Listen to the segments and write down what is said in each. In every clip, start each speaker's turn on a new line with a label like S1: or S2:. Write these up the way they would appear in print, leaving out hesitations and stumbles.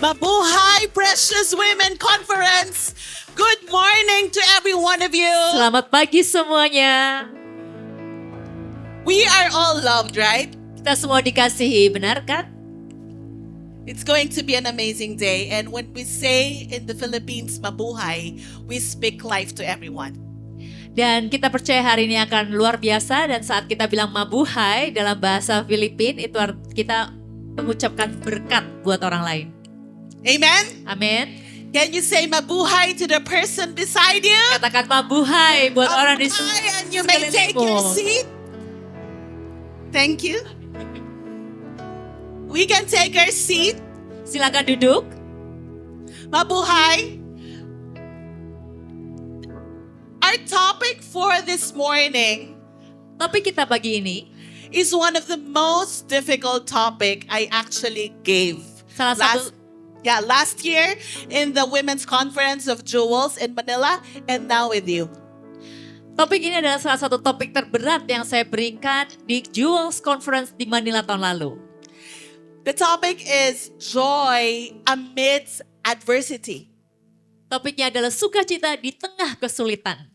S1: Mabuhay Precious Women Conference. Good morning to every one of you.
S2: Selamat pagi semuanya.
S1: We are all loved, right?
S2: Kita semua dikasihi, benar kan?
S1: It's going to be an amazing day. And when we say in the Philippines, mabuhay, we speak life to everyone.
S2: Dan kita percaya hari ini akan luar biasa. Dan saat kita bilang mabuhay dalam bahasa Filipin, itu kita mengucapkan berkat buat orang lain.
S1: Amen?
S2: Amin.
S1: Can you say mabuhay to the person beside you?
S2: Katakan mabuhay buat orang di
S1: Mabuhay, and you may take your
S2: sekelilingmu.
S1: seat. Thank you. We can take our seat.
S2: Silakan duduk.
S1: Mabuhay. Our topic for this morning
S2: Topik kita pagi ini
S1: is one of the most difficult topic I actually gave.
S2: salah satu
S1: Last year in the Women's Conference of Jewels in Manila, and now with you.
S2: Topik ini adalah salah satu topik terberat yang saya berikan di Jewels Conference di Manila tahun lalu.
S1: The topic is joy amidst adversity.
S2: Topiknya adalah sukacita di tengah kesulitan.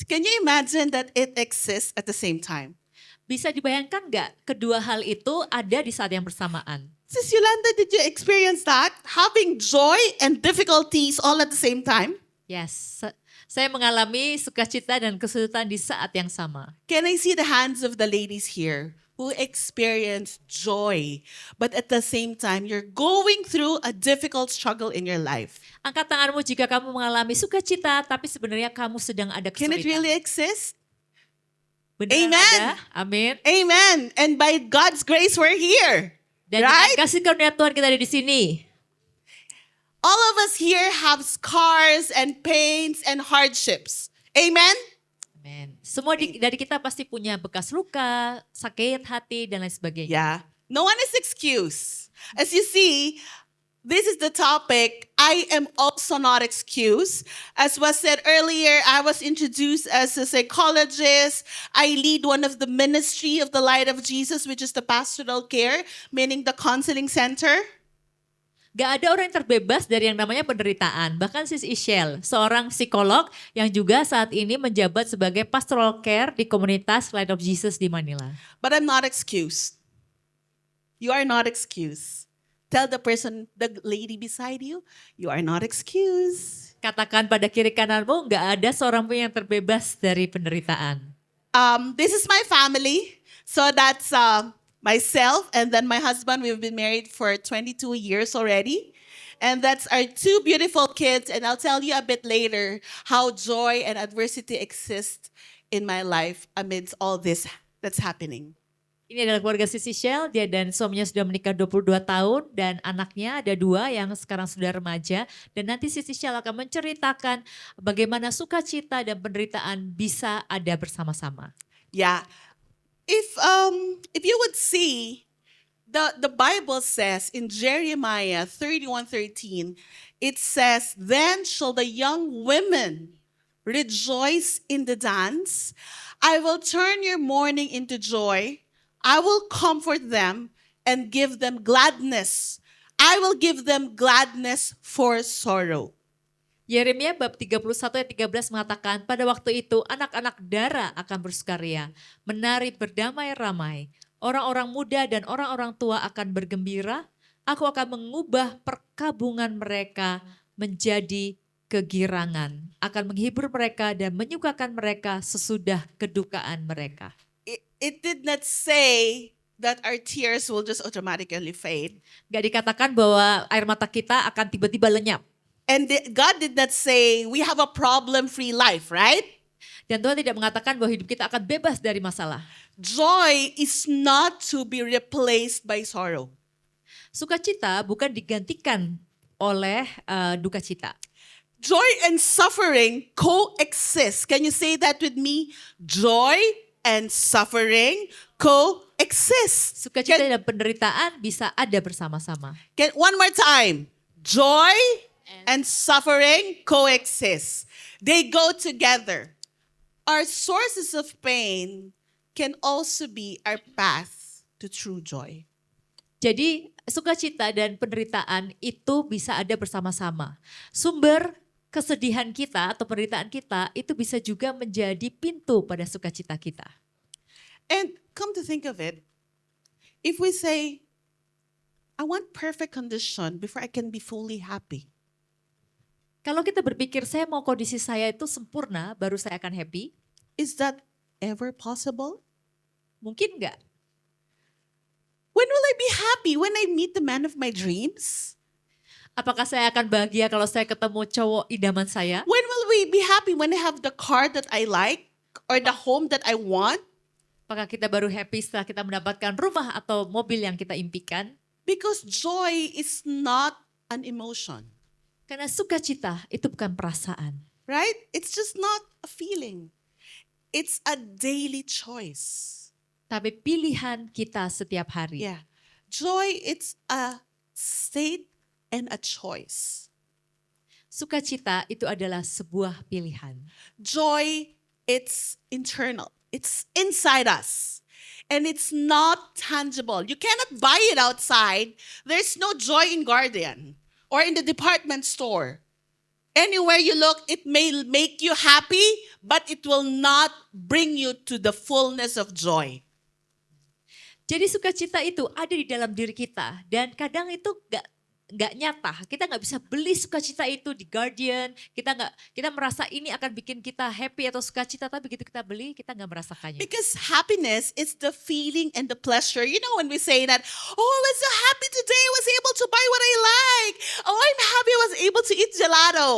S1: Can you imagine that it exists at the same time?
S2: Bisa dibayangkan nggak kedua hal itu ada di saat yang bersamaan?
S1: Sis Yolanda, did you experience that? Having joy and difficulties all at the same time?
S2: Yes, saya mengalami sukacita dan kesulitan di saat yang sama.
S1: Can I see the hands of the ladies here who experience joy, but at the same time, you're going through a difficult struggle in your life?
S2: Angkat tanganmu jika kamu mengalami sukacita, tapi sebenarnya kamu sedang ada
S1: Can it
S2: kesulitan.
S1: really exist?
S2: Benar
S1: Amen.
S2: ada? Amin.
S1: Amen. And by God's grace, we're here.
S2: Dan
S1: Right?
S2: dengan kasih karunia Tuhan kita ada di sini.
S1: All of us here have scars and pains and hardships. Amen?
S2: Amin. Semua dari kita pasti punya bekas luka, sakit hati, dan lain sebagainya.
S1: Yeah. No one is excused. As you see, this is the topic. I am also not excused. As was said earlier, I was introduced as a psychologist. I lead one of the ministry of the Light of Jesus, which is the pastoral care, meaning the counseling center.
S2: Gak ada orang yang terbebas dari yang namanya penderitaan. Bahkan Sis Ishel, seorang psikolog yang juga saat ini menjabat sebagai pastoral care di komunitas Light of Jesus di Manila.
S1: But I'm not excused. You are not excused. Tell the person, the lady beside you, you are not excused.
S2: Katakan pada kiri kananmu, gak ada seorang pun yang terbebas dari penderitaan.
S1: This is my family. So that's myself and then my husband. We've been married for 22 years already. And that's our two beautiful kids. And I'll tell you a bit later how joy and adversity exist in my life amidst all this that's happening.
S2: Ini adalah keluarga Sis Ishel, dia dan suaminya sudah menikah 22 tahun dan anaknya ada 2 yang sekarang sudah remaja. Dan nanti Sis Ishel akan menceritakan bagaimana sukacita dan penderitaan bisa ada bersama-sama.
S1: Yeah. If you would see, the Bible says in Jeremiah 31:13, it says, "Then shall the young women rejoice in the dance. I will turn your mourning into joy. I will comfort them and give them gladness. I will give them gladness for sorrow."
S2: Yeremia bab 31 ayat 13 mengatakan, pada waktu itu anak-anak dara akan bersukaria, menari berdamai-ramai. Orang-orang muda dan orang-orang tua akan bergembira. Aku akan mengubah perkabungan mereka menjadi kegirangan. Akan menghibur mereka dan menyukakan mereka sesudah kedukaan mereka.
S1: It did not say that our tears will just automatically fade.
S2: Gak dikatakan bahwa air mata kita akan tiba-tiba lenyap.
S1: And God did not say we have a problem-free life, right?
S2: Dan Tuhan tidak mengatakan bahwa hidup kita akan bebas dari masalah.
S1: Joy is not to be replaced by sorrow.
S2: Sukacita bukan digantikan oleh duka cita.
S1: Joy and suffering coexist. Can you say that with me? Joy and suffering coexist.
S2: Sukacita dan penderitaan bisa ada bersama-sama.
S1: One more time. Joy and suffering coexist. They go together. Our sources of pain can also be our path to true joy.
S2: Jadi sukacita dan penderitaan itu bisa ada bersama-sama. Sumber kesedihan kita atau penderitaan kita itu bisa juga menjadi pintu pada sukacita kita.
S1: And come to think of it, if we say, I want perfect condition before I can be fully happy.
S2: Kalau kita berpikir saya mau kondisi saya itu sempurna baru saya akan happy,
S1: Is that ever possible?
S2: mungkin enggak?
S1: When will I be happy? When I meet the man of my dreams?
S2: Apakah saya akan bahagia kalau saya ketemu cowok idaman saya?
S1: When will we be happy? When I have the car that I like or the home that I want?
S2: Apakah kita baru happy setelah kita mendapatkan rumah atau mobil yang kita impikan?
S1: Because joy is not an emotion,
S2: Karena sukacita itu bukan perasaan.
S1: right? It's just not a feeling. It's a daily choice.
S2: Tapi pilihan kita setiap hari.
S1: Yeah. Joy, it's a state and a choice.
S2: Sukacita itu adalah sebuah pilihan.
S1: Joy, it's internal. It's inside us. And it's not tangible. You cannot buy it outside. There's no joy in Guardian or in the department store. Anywhere you look, it may make you happy, but it will not bring you to the fullness of joy.
S2: Jadi sukacita itu ada di dalam diri kita dan kadang itu nggak nyata. Kita nggak bisa beli sukacita itu di Guardian. Kita merasa ini akan bikin kita happy atau sukacita, tapi begitu kita beli kita nggak merasakannya.
S1: Because happiness is the feeling and the pleasure. You know when we say that, oh, I was so happy today, I was able to buy what I like. Oh, I'm happy I was able to eat gelato.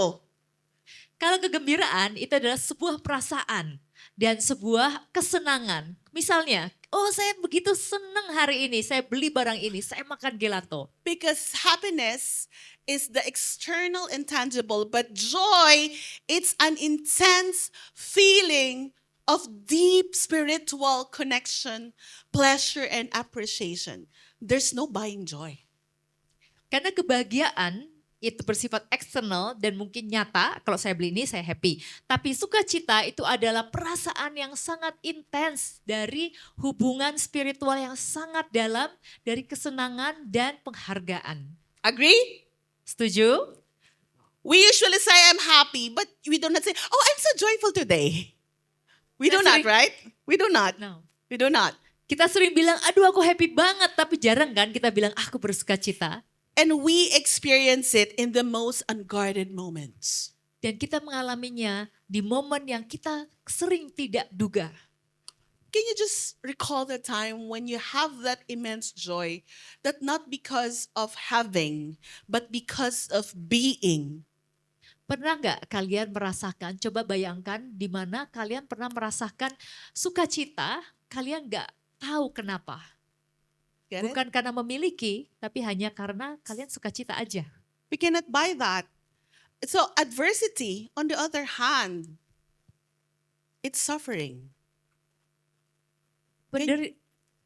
S2: Kalau kegembiraan itu adalah sebuah perasaan dan sebuah kesenangan. Misalnya, oh saya begitu senang hari ini, saya beli barang ini, saya makan gelato.
S1: Because happiness is the external intangible, but joy, it's an intense feeling of deep spiritual connection, pleasure, and appreciation. There's no buying joy.
S2: Karena kebahagiaan itu bersifat eksternal dan mungkin nyata, kalau saya beli ini saya happy. Tapi sukacita itu adalah perasaan yang sangat intens dari hubungan spiritual yang sangat dalam, dari kesenangan dan penghargaan.
S1: Agree?
S2: Setuju?
S1: We usually say I'm happy, but we do not say, oh, I'm so joyful today. We do
S2: That's
S1: not,
S2: right.
S1: right? We do not.
S2: No.
S1: We do not.
S2: Kita sering bilang, aduh aku happy banget, tapi jarang kan kita bilang aku bersukacita.
S1: And we experience it in the most unguarded moments.
S2: Dan kita mengalaminya di momen yang kita sering tidak duga.
S1: Can you just recall the time when you have that immense joy that not because of having, but because of being?
S2: Pernah nggak kalian merasakan, coba bayangkan di mana kalian pernah merasakan sukacita, kalian nggak tahu kenapa.
S1: Get it?
S2: Bukan karena memiliki, tapi hanya karena kalian sukacita aja.
S1: We cannot buy that. So adversity, on the other hand, it's suffering.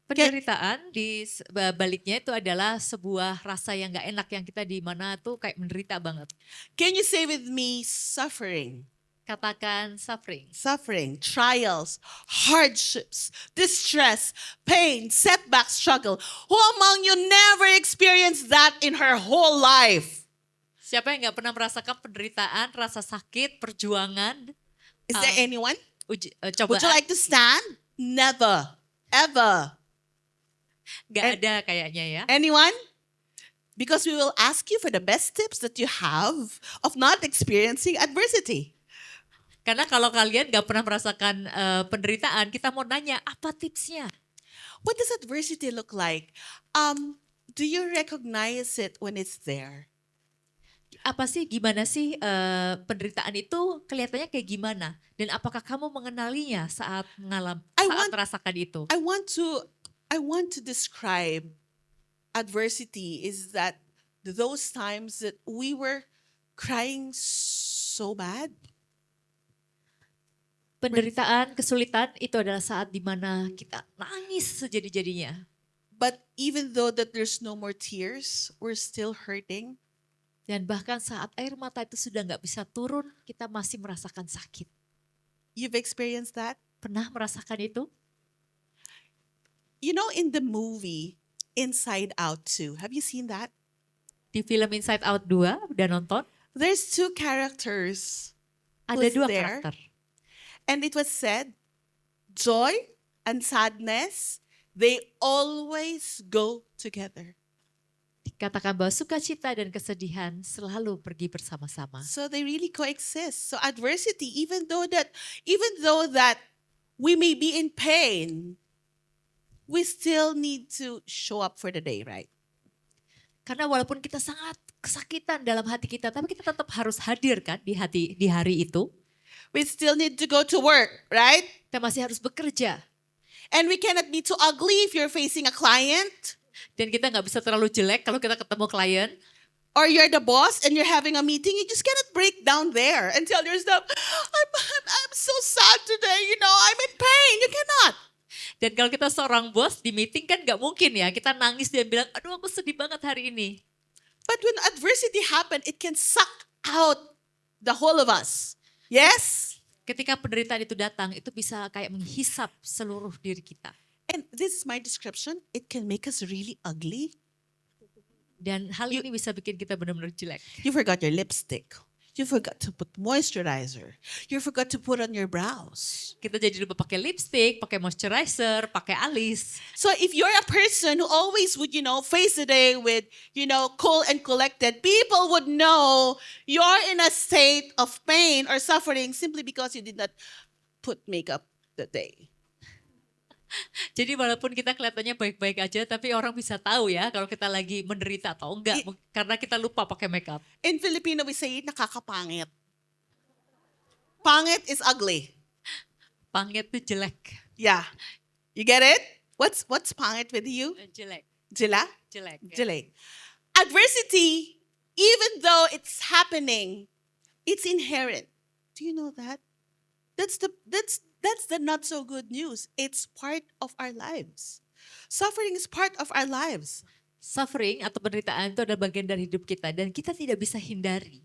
S2: Penderitaan di baliknya itu adalah sebuah rasa yang nggak enak yang kita di mana tuh kayak menderita banget.
S1: Can you say with me, suffering?
S2: Katakan suffering.
S1: Suffering, trials, hardships, distress, pain, setback, struggle. Who among you never experienced that in her whole life?
S2: Siapa yang nggak pernah merasakan penderitaan, rasa sakit, perjuangan,
S1: Is there anyone? Would
S2: cobaan?
S1: you like to stand? Never, ever.
S2: Nggak ada kayaknya ya.
S1: Anyone? Because we will ask you for the best tips that you have of not experiencing adversity.
S2: Karena kalau kalian gak pernah merasakan penderitaan, kita mau nanya apa tipsnya?
S1: What does adversity look like? Do you recognize it when it's there?
S2: Apa sih, gimana sih penderitaan itu kelihatannya kayak gimana? Dan apakah kamu mengenalinya saat merasakan itu?
S1: I want to describe adversity is that those times that we were crying so bad.
S2: Penderitaan, kesulitan itu adalah saat dimana kita nangis sejadi-jadinya.
S1: But even though that there's no more tears, we're still hurting.
S2: Dan bahkan saat air mata itu sudah gak bisa turun, kita masih merasakan sakit.
S1: You've experienced that?
S2: Pernah merasakan itu?
S1: You know, in the movie Inside Out 2, have you seen that?
S2: Di film Inside Out 2, udah nonton?
S1: There's two characters
S2: Ada
S1: who's
S2: 2
S1: there,
S2: karakter.
S1: and it was said joy and sadness, they always go together.
S2: Dikatakan bahwa sukacita dan kesedihan selalu pergi bersama-sama.
S1: So they really coexist. So adversity, even though that we may be in pain, we still need to show up for the day, right?
S2: Karena walaupun kita sangat kesakitan dalam hati kita, tapi kita tetap harus hadir kan di hari itu.
S1: We still need to go to work, right?
S2: Kita masih harus bekerja.
S1: And we cannot be too ugly if you're facing a client,
S2: Dan kita nggak bisa terlalu jelek kalau kita ketemu klien.
S1: or you're the boss and you're having a meeting. You just cannot break down there and tell yourself, I'm so sad today, I'm in pain. You cannot.
S2: Dan kalau kita seorang bos di meeting kan nggak mungkin ya kita nangis dan bilang, aduh aku sedih banget hari ini.
S1: But when adversity happens, it can suck out the whole of us. Yes?
S2: Ketika penderitaan itu datang, itu bisa kayak menghisap seluruh diri kita.
S1: And this is my description. It can make us really ugly.
S2: Dan hal ini bisa bikin kita benar-benar jelek.
S1: You forgot your lipstick. You forgot to put moisturizer. You forgot to put on your brows.
S2: Kita jadi lupa pakai lipstick, pakai moisturizer, pakai alis.
S1: So if you're a person who always would, face the day with, cool and collected, people would know you're in a state of pain or suffering simply because you did not put makeup that day.
S2: Jadi walaupun kita kelihatannya baik-baik aja, tapi orang bisa tahu ya kalau kita lagi menderita atau enggak. Karena kita lupa pakai makeup.
S1: In Filipino, we say, nakakapangit. Pangit is ugly.
S2: Pangit itu jelek.
S1: Yeah. You get it? What's pangit with you?
S2: Jelek.
S1: Jila?
S2: Jelek. Ya.
S1: Delay. Adversity, even though it's happening, it's inherent. Do you know that? That's the not so good news. It's part of our lives. Suffering is part of our lives.
S2: Suffering atau penderitaan itu adalah bagian dari hidup kita dan kita tidak bisa hindari.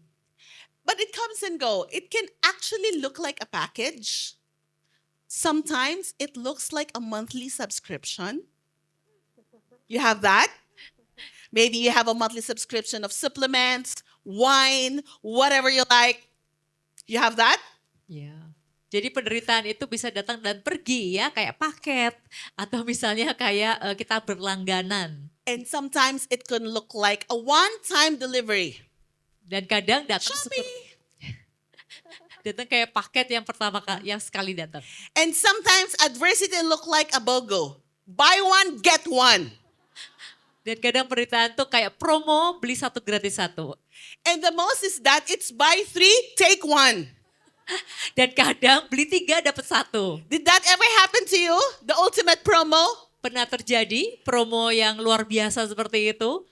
S1: But it comes and go. It can actually look like a package. Sometimes it looks like a monthly subscription. You have that? Maybe you have a monthly subscription of supplements, wine, whatever you like. You have that?
S2: Ya. Jadi penderitaan itu bisa datang dan pergi ya, kayak paket atau misalnya kayak kita berlangganan.
S1: And sometimes it can look like a one-time delivery.
S2: Dan kadang datang
S1: Shopee.
S2: datang kayak paket yang pertama yang sekali datang.
S1: And sometimes adversity look like a BOGO. Buy one, get one.
S2: Dan kadang penderitaan tuh kayak promo, beli satu gratis satu.
S1: And the most is that it's buy three, take one.
S2: Dan kadang beli 3 dapat 1.
S1: Did that ever happen to you? The ultimate promo?
S2: Pernah terjadi promo yang luar biasa seperti itu?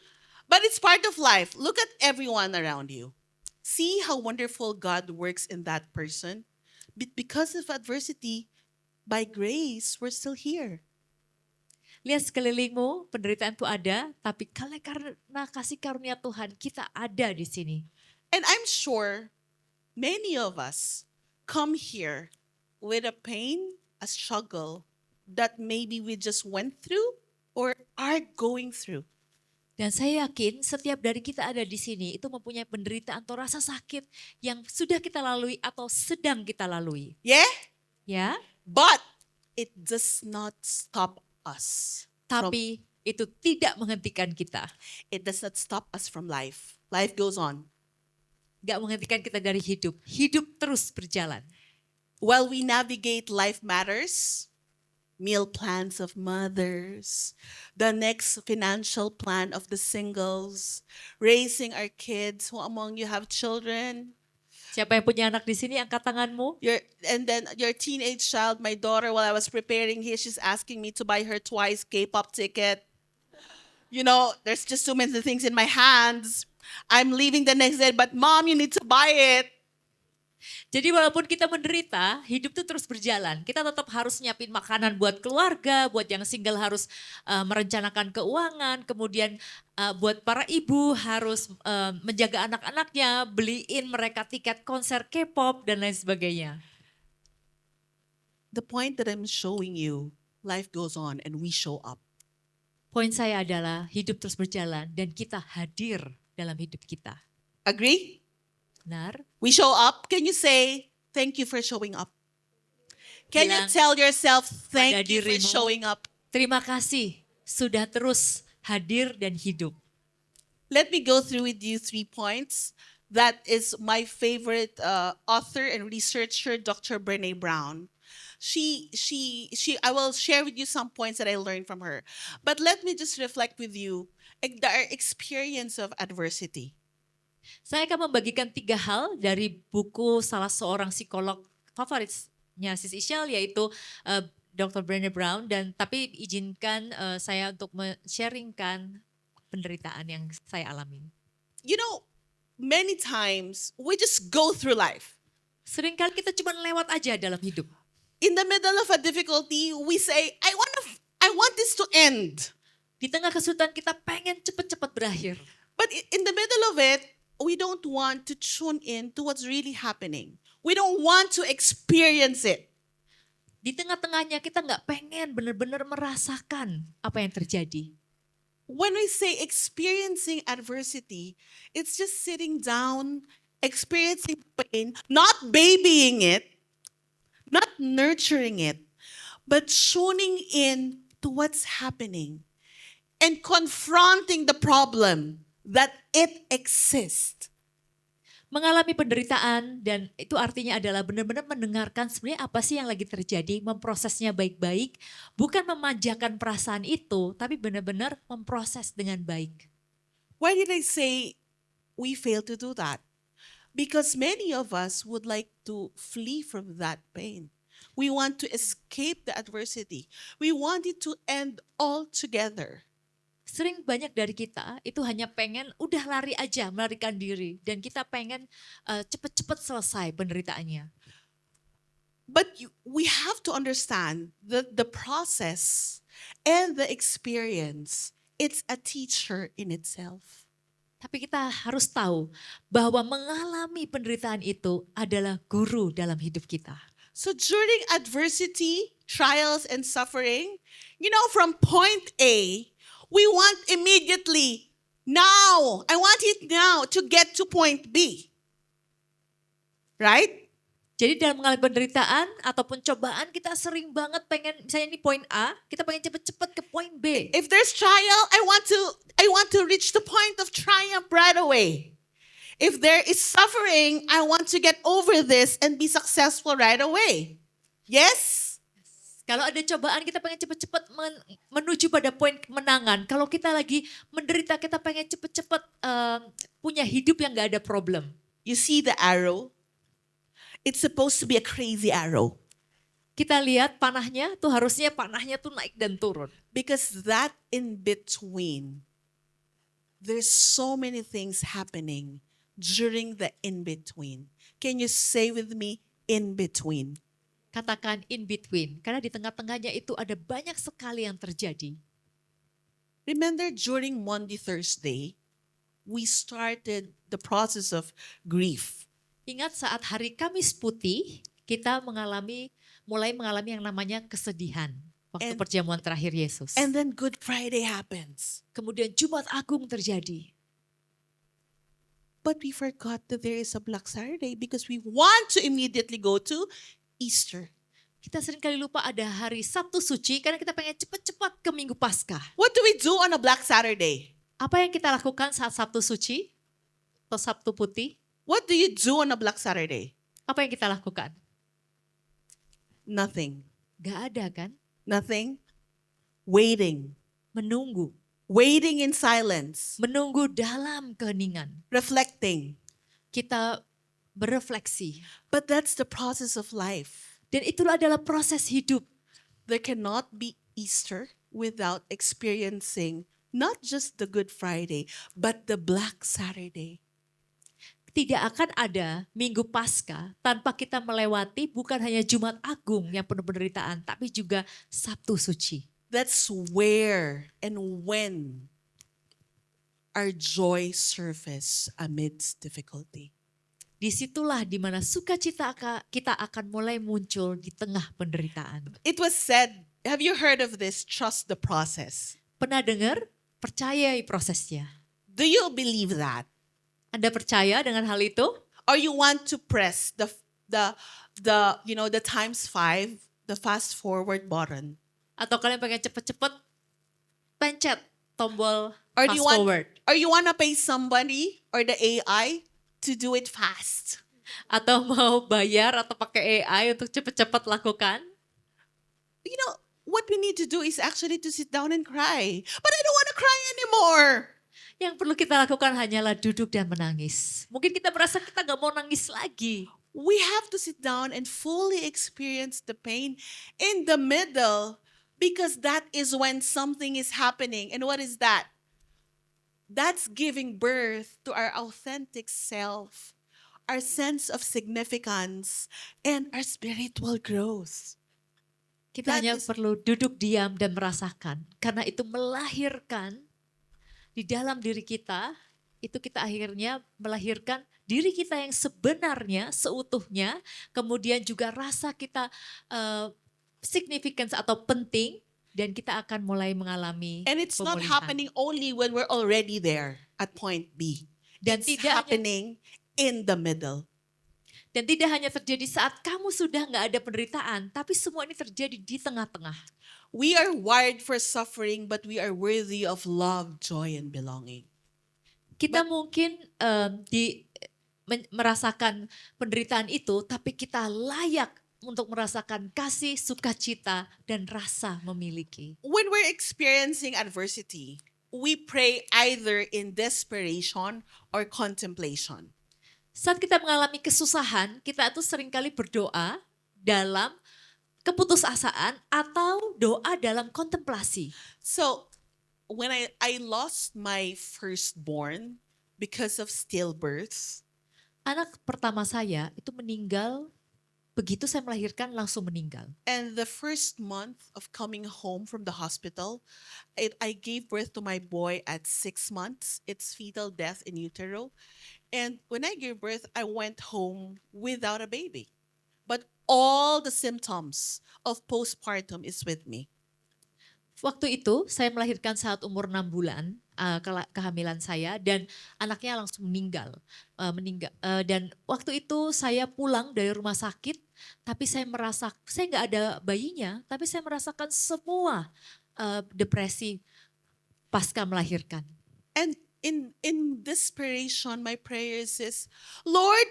S1: But it's part of life. Look at everyone around you. See how wonderful God works in that person. But because of adversity, by grace, we're still here.
S2: Lihat sekelilingmu, penderitaan itu ada, tapi karena kasih karunia Tuhan, kita ada di sini.
S1: And I'm sure many of us come here with a pain, a struggle that maybe we just went through or are going through.
S2: Dan saya yakin setiap dari kita ada di sini itu mempunyai penderitaan atau rasa sakit yang sudah kita lalui atau sedang kita lalui.
S1: Yeah?
S2: Ya,
S1: But it does not stop us.
S2: tapi itu tidak menghentikan kita.
S1: It does not stop us from life. Life goes on.
S2: Gak menghentikan kita dari hidup. Hidup terus berjalan.
S1: While we navigate life matters, meal plans of mothers, the next financial plan of the singles, raising our kids. Who among you have children?
S2: Siapa yang punya anak di sini, angkat tanganmu.
S1: And then your teenage child, my daughter, while I was preparing here, she's asking me to buy her twice K-pop ticket. There's just too many things in my hands. I'm leaving the next day, but mom, you need to buy it.
S2: Jadi walaupun kita menderita, hidup itu terus berjalan. Kita tetap harus nyiapin makanan buat keluarga, buat yang single harus merencanakan keuangan, kemudian buat para ibu harus menjaga anak-anaknya, beliin mereka tiket konser K-pop dan lain sebagainya.
S1: The point that I'm showing you life goes on and we show up.
S2: Poin saya adalah hidup terus berjalan dan kita hadir dalam hidup kita.
S1: Agree?
S2: Benar?
S1: We show up. Can you say, thank you for showing up? Can you
S2: Bilang
S1: tell yourself,
S2: pada
S1: thank you for
S2: dirimu,
S1: showing up?
S2: terima kasih sudah terus hadir dan hidup.
S1: Let me go through with you 3 points. That is my favorite author and researcher, Dr. Brené Brown. I will share with you some points that I learned from her. But let me just reflect with you the experience of adversity.
S2: Saya akan membagikan 3 hal dari buku salah seorang psikolog favoritnya Sis Ishel, yaitu Dr. Brené Brown. Tapi izinkan saya untuk sharingkan penderitaan yang saya alami.
S1: You know, many times we just go through life.
S2: Seringkali kita cuma lewat aja dalam hidup.
S1: In the middle of a difficulty, we say, I want this to end.
S2: Di tengah kesulitan kita pengen cepat-cepat berakhir.
S1: But in the middle of it, we don't want to tune in to what's really happening. We don't want to experience it.
S2: Di tengah-tengahnya kita nggak pengen benar-benar merasakan apa yang terjadi.
S1: When we say experiencing adversity, it's just sitting down, experiencing pain, not babying it, not nurturing it, but tuning in to what's happening and confronting the problem that it exists.
S2: Mengalami penderitaan, dan itu artinya adalah benar-benar mendengarkan sebenarnya apa sih yang lagi terjadi, memprosesnya baik-baik, bukan memanjakan perasaan itu, tapi benar-benar memproses dengan baik.
S1: Why did I say we fail to do that? Because many of us would like to flee from that pain. We want to escape the adversity. We want it to end altogether.
S2: Sering banyak dari kita itu hanya pengen udah lari aja, melarikan diri. Dan kita pengen cepet-cepet selesai penderitaannya.
S1: But we have to understand that the process and the experience, it's a teacher in itself.
S2: Tapi kita harus tahu bahwa mengalami penderitaan itu adalah guru dalam hidup kita.
S1: So during adversity, trials, and suffering, from point A, we want immediately, now, I want it now to get to point B. Right?
S2: Jadi dalam mengalami penderitaan ataupun cobaan, kita sering banget pengen, misalnya ini poin A, kita pengen cepet-cepet ke poin B.
S1: If there's trial, I want to reach the point of triumph right away. If there is suffering, I want to get over this and be successful right away. Yes?
S2: Kalau ada cobaan, kita pengen cepet-cepet menuju pada poin kemenangan. Kalau kita lagi menderita, kita pengen cepet-cepet punya hidup yang gak ada problem.
S1: You see the arrow? It's supposed to be a crazy arrow.
S2: Kita lihat panahnya tuh harusnya panahnya tuh naik dan turun.
S1: Because that in between, there's so many things happening during the in between. Can you say with me, in between?
S2: Katakan in between, karena di tengah-tengahnya itu ada banyak sekali yang terjadi.
S1: Remember during Monday, Thursday, we started the process of grief.
S2: Ingat saat hari Kamis Putih, kita mulai mengalami yang namanya kesedihan. Waktu perjamuan terakhir Yesus.
S1: And then Good Friday happens.
S2: Kemudian Jumat Agung terjadi.
S1: But we forgot that there is a Black Saturday because we want to immediately go to Easter.
S2: Kita seringkali lupa ada hari Sabtu Suci karena kita pengen cepat-cepat ke Minggu Paskah.
S1: What do we do on a Black Saturday?
S2: Apa yang kita lakukan saat Sabtu Suci atau Sabtu Putih?
S1: What do you do on a Black Saturday?
S2: Apa yang kita lakukan?
S1: Nothing.
S2: Gak ada kan?
S1: Nothing. Waiting.
S2: Menunggu.
S1: Waiting in silence.
S2: Menunggu dalam keheningan.
S1: Reflecting.
S2: Kita berefleksi.
S1: But that's the process of life.
S2: Dan itu adalah proses hidup.
S1: There cannot be Easter without experiencing not just the Good Friday, but the Black Saturday.
S2: Tidak akan ada Minggu Paskah tanpa kita melewati bukan hanya Jumat Agung yang penuh penderitaan, tapi juga Sabtu Suci.
S1: That's where and when our joy surface amidst difficulty.
S2: Disitulah di mana sukacita kita akan mulai muncul di tengah penderitaan.
S1: It was said Have you heard of this? Trust the process.
S2: Pernah dengar? Percayai prosesnya.
S1: Do you believe that?
S2: Anda percaya dengan hal itu?
S1: Or you want to press the times 5, the fast forward button?
S2: Atau kalian pengen cepet-cepet pencet tombol
S1: Or
S2: fast forward?
S1: Or you want to pay somebody or the AI to do it fast?
S2: Atau mau bayar atau pakai AI untuk cepet-cepet lakukan?
S1: You know, what we need to do is actually to sit down and cry. But I don't want to cry anymore.
S2: Yang perlu kita lakukan hanyalah duduk dan menangis. Mungkin kita merasa kita gak mau nangis lagi.
S1: We have to sit down and fully experience the pain in the middle, because that is when something is happening. And what is that? That's giving birth to our authentic self, our sense of significance, and our spiritual growth.
S2: Kita
S1: That
S2: hanya
S1: is-
S2: perlu duduk diam dan merasakan. Karena itu melahirkan di dalam diri kita, itu kita akhirnya melahirkan diri kita yang sebenarnya, seutuhnya. Kemudian juga rasa kita significance atau penting. Dan kita akan mulai mengalami
S1: And it's not
S2: pemulihan.
S1: happening only when we're already there at point B.
S2: Dan
S1: It's
S2: tidak hanya-
S1: happening in the middle.
S2: Dan tidak hanya terjadi saat kamu sudah nggak ada penderitaan, tapi semua ini terjadi di tengah-tengah.
S1: We are wired for suffering, but we are worthy of love, joy, and belonging.
S2: Kita mungkin merasakan penderitaan itu, tapi kita layak untuk merasakan kasih, sukacita, dan rasa memiliki.
S1: When we're experiencing adversity, we pray either in desperation or contemplation.
S2: Saat kita mengalami kesusahan, kita itu seringkali berdoa dalam keputusasaan atau doa dalam kontemplasi.
S1: So, when I lost my firstborn because of stillbirth,
S2: Anak pertama saya itu meninggal, begitu saya melahirkan langsung meninggal.
S1: and the first month of coming home from the hospital, I gave birth to my boy at 6 months. It's fetal death in utero. And when I gave birth, I went home without a baby. But all the symptoms of postpartum is with me.
S2: Waktu itu saya melahirkan saat umur 6 bulan kehamilan saya dan anaknya langsung meninggal. Dan waktu itu saya pulang dari rumah sakit, tapi saya nggak ada bayinya, tapi saya merasakan semua depresi pasca melahirkan.
S1: And in desperation, my prayers is, Lord,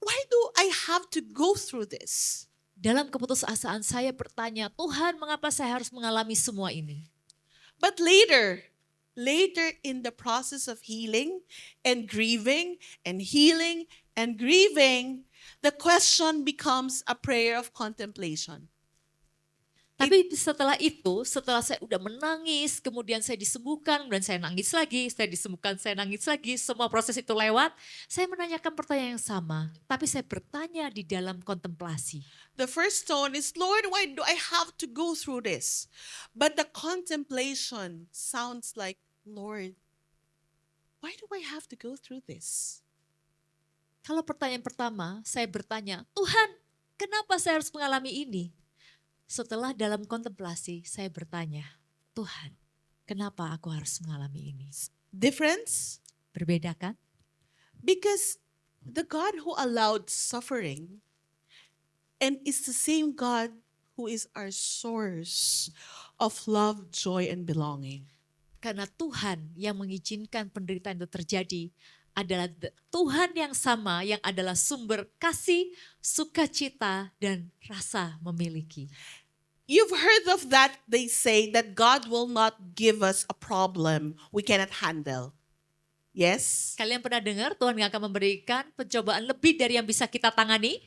S1: why do I have to go through this?
S2: Dalam keputusasaan saya bertanya, Tuhan mengapa saya harus mengalami semua ini?
S1: But later in the process of healing and grieving and healing and grieving, the question becomes a prayer of contemplation.
S2: Tapi setelah itu, setelah saya udah menangis, kemudian saya disembuhkan, kemudian saya nangis lagi, saya disembuhkan, saya nangis lagi, semua proses itu lewat, saya menanyakan pertanyaan yang sama, tapi saya bertanya di dalam kontemplasi.
S1: The first tone is, Lord, why do I have to go through this? But the contemplation sounds like, Lord, why do I have to go through this?
S2: Kalau pertanyaan pertama, saya bertanya, Tuhan, kenapa saya harus mengalami ini? Setelah dalam kontemplasi, saya bertanya, Tuhan, kenapa aku harus mengalami ini?
S1: Difference?
S2: Berbeda kan?
S1: Because the God who allowed suffering and is the same God who is our source of love, joy, and belonging.
S2: Karena Tuhan yang mengizinkan penderitaan itu terjadi adalah Tuhan yang sama yang adalah sumber kasih, sukacita, dan rasa memiliki.
S1: You've heard of that, they say that God will not give us a problem we cannot handle. Yes?
S2: Kalian pernah dengar Tuhan gak akan memberikan pencobaan lebih dari yang bisa kita tangani?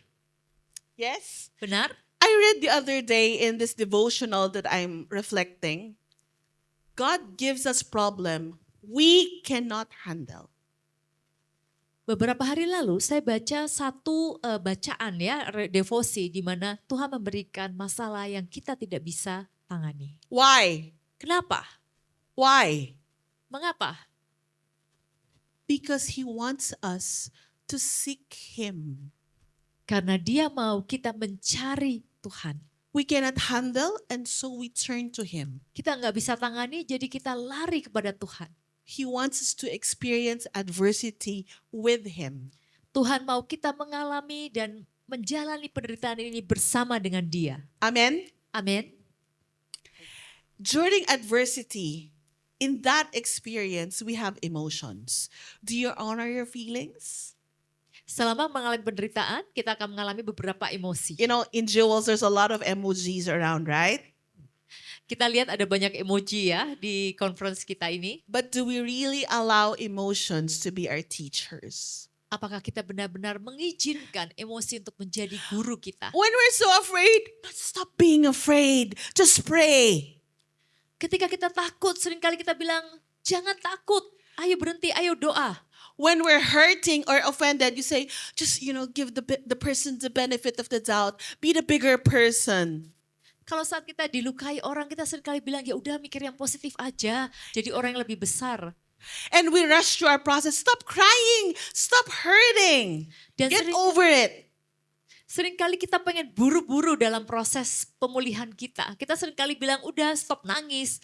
S1: Yes?
S2: Benar?
S1: I read the other day in this devotional that I'm reflecting, God gives us problem we cannot handle.
S2: Beberapa hari lalu saya baca satu bacaan ya, devosi di mana Tuhan memberikan masalah yang kita tidak bisa tangani.
S1: Why?
S2: Kenapa?
S1: Why?
S2: Mengapa?
S1: Because He wants us to seek Him.
S2: Karena Dia mau kita mencari Tuhan.
S1: we cannot handle, and so we turn to Him.
S2: Kita nggak bisa tangani, jadi kita lari kepada Tuhan.
S1: He wants us to experience adversity with Him.
S2: Tuhan mau kita mengalami dan menjalani penderitaan ini bersama dengan Dia.
S1: Amen.
S2: Amin.
S1: During adversity, in that experience, we have emotions. Do you honor your feelings?
S2: Selama mengalami penderitaan, kita akan mengalami beberapa emosi.
S1: You know, in Jewels, there's a lot of emojis around, right?
S2: Kita lihat ada banyak emoji ya di conference kita ini.
S1: But do we really allow emotions to be our teachers?
S2: Apakah kita benar-benar mengizinkan emosi untuk menjadi guru kita?
S1: When we're so afraid, let's stop being afraid. Just pray.
S2: Ketika kita takut, seringkali kita bilang, jangan takut, ayo berhenti, ayo doa.
S1: When we're hurting or offended, you say, just, give the person the benefit of the doubt. Be the bigger person.
S2: Kalau saat kita dilukai orang, kita seringkali bilang, ya udah mikir yang positif aja, jadi orang yang lebih besar.
S1: And we rush through our process. Stop crying. Stop hurting.
S2: Dan
S1: Get over it.
S2: seringkali kita pengen buru-buru dalam proses pemulihan kita. Kita seringkali bilang, udah stop nangis,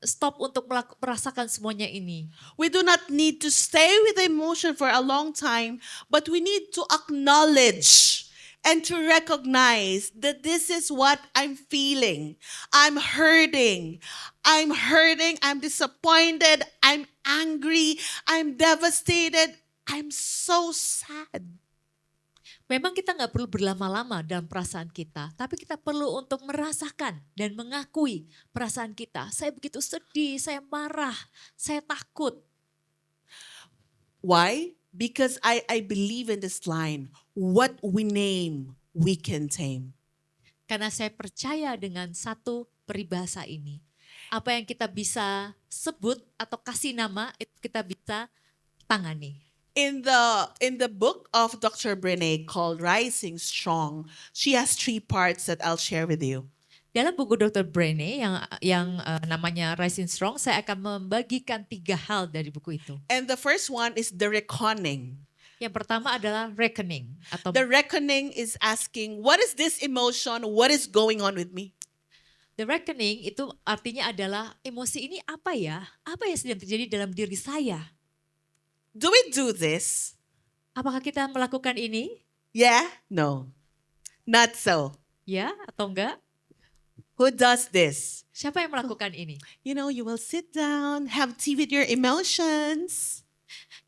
S2: stop untuk merasakan semuanya ini.
S1: We do not need to stay with the emotion for a long time, but we need to acknowledge and to recognize that this is what I'm feeling. I'm hurting. I'm disappointed. I'm angry. I'm devastated. I'm so sad.
S2: Memang kita nggak perlu berlama-lama dalam perasaan kita, tapi kita perlu untuk merasakan dan mengakui perasaan kita. Saya begitu sedih, saya marah, saya takut.
S1: Why? Because I believe in this line, what we name, we can tame.
S2: Karena saya percaya dengan satu peribahasa ini. Apa yang kita bisa sebut atau kasih nama, itu kita bisa tangani.
S1: In the book of Dr. Brené called Rising Strong, she has 3 parts that I'll share with you.
S2: Dalam buku Dr. Brené yang namanya Rising Strong, saya akan membagikan 3 hal dari buku itu.
S1: And the first one is the reckoning.
S2: Yang pertama adalah reckoning atau
S1: The reckoning is asking, what is this emotion? What is going on with me?
S2: the reckoning itu artinya adalah emosi ini apa ya? Apa yang sedang terjadi dalam diri saya?
S1: Do we do this?
S2: Apakah kita melakukan ini?
S1: Yeah? No. Not so.
S2: Ya atau enggak?
S1: Who does this?
S2: Siapa yang melakukan ini?
S1: You will sit down, have tea with your emotions.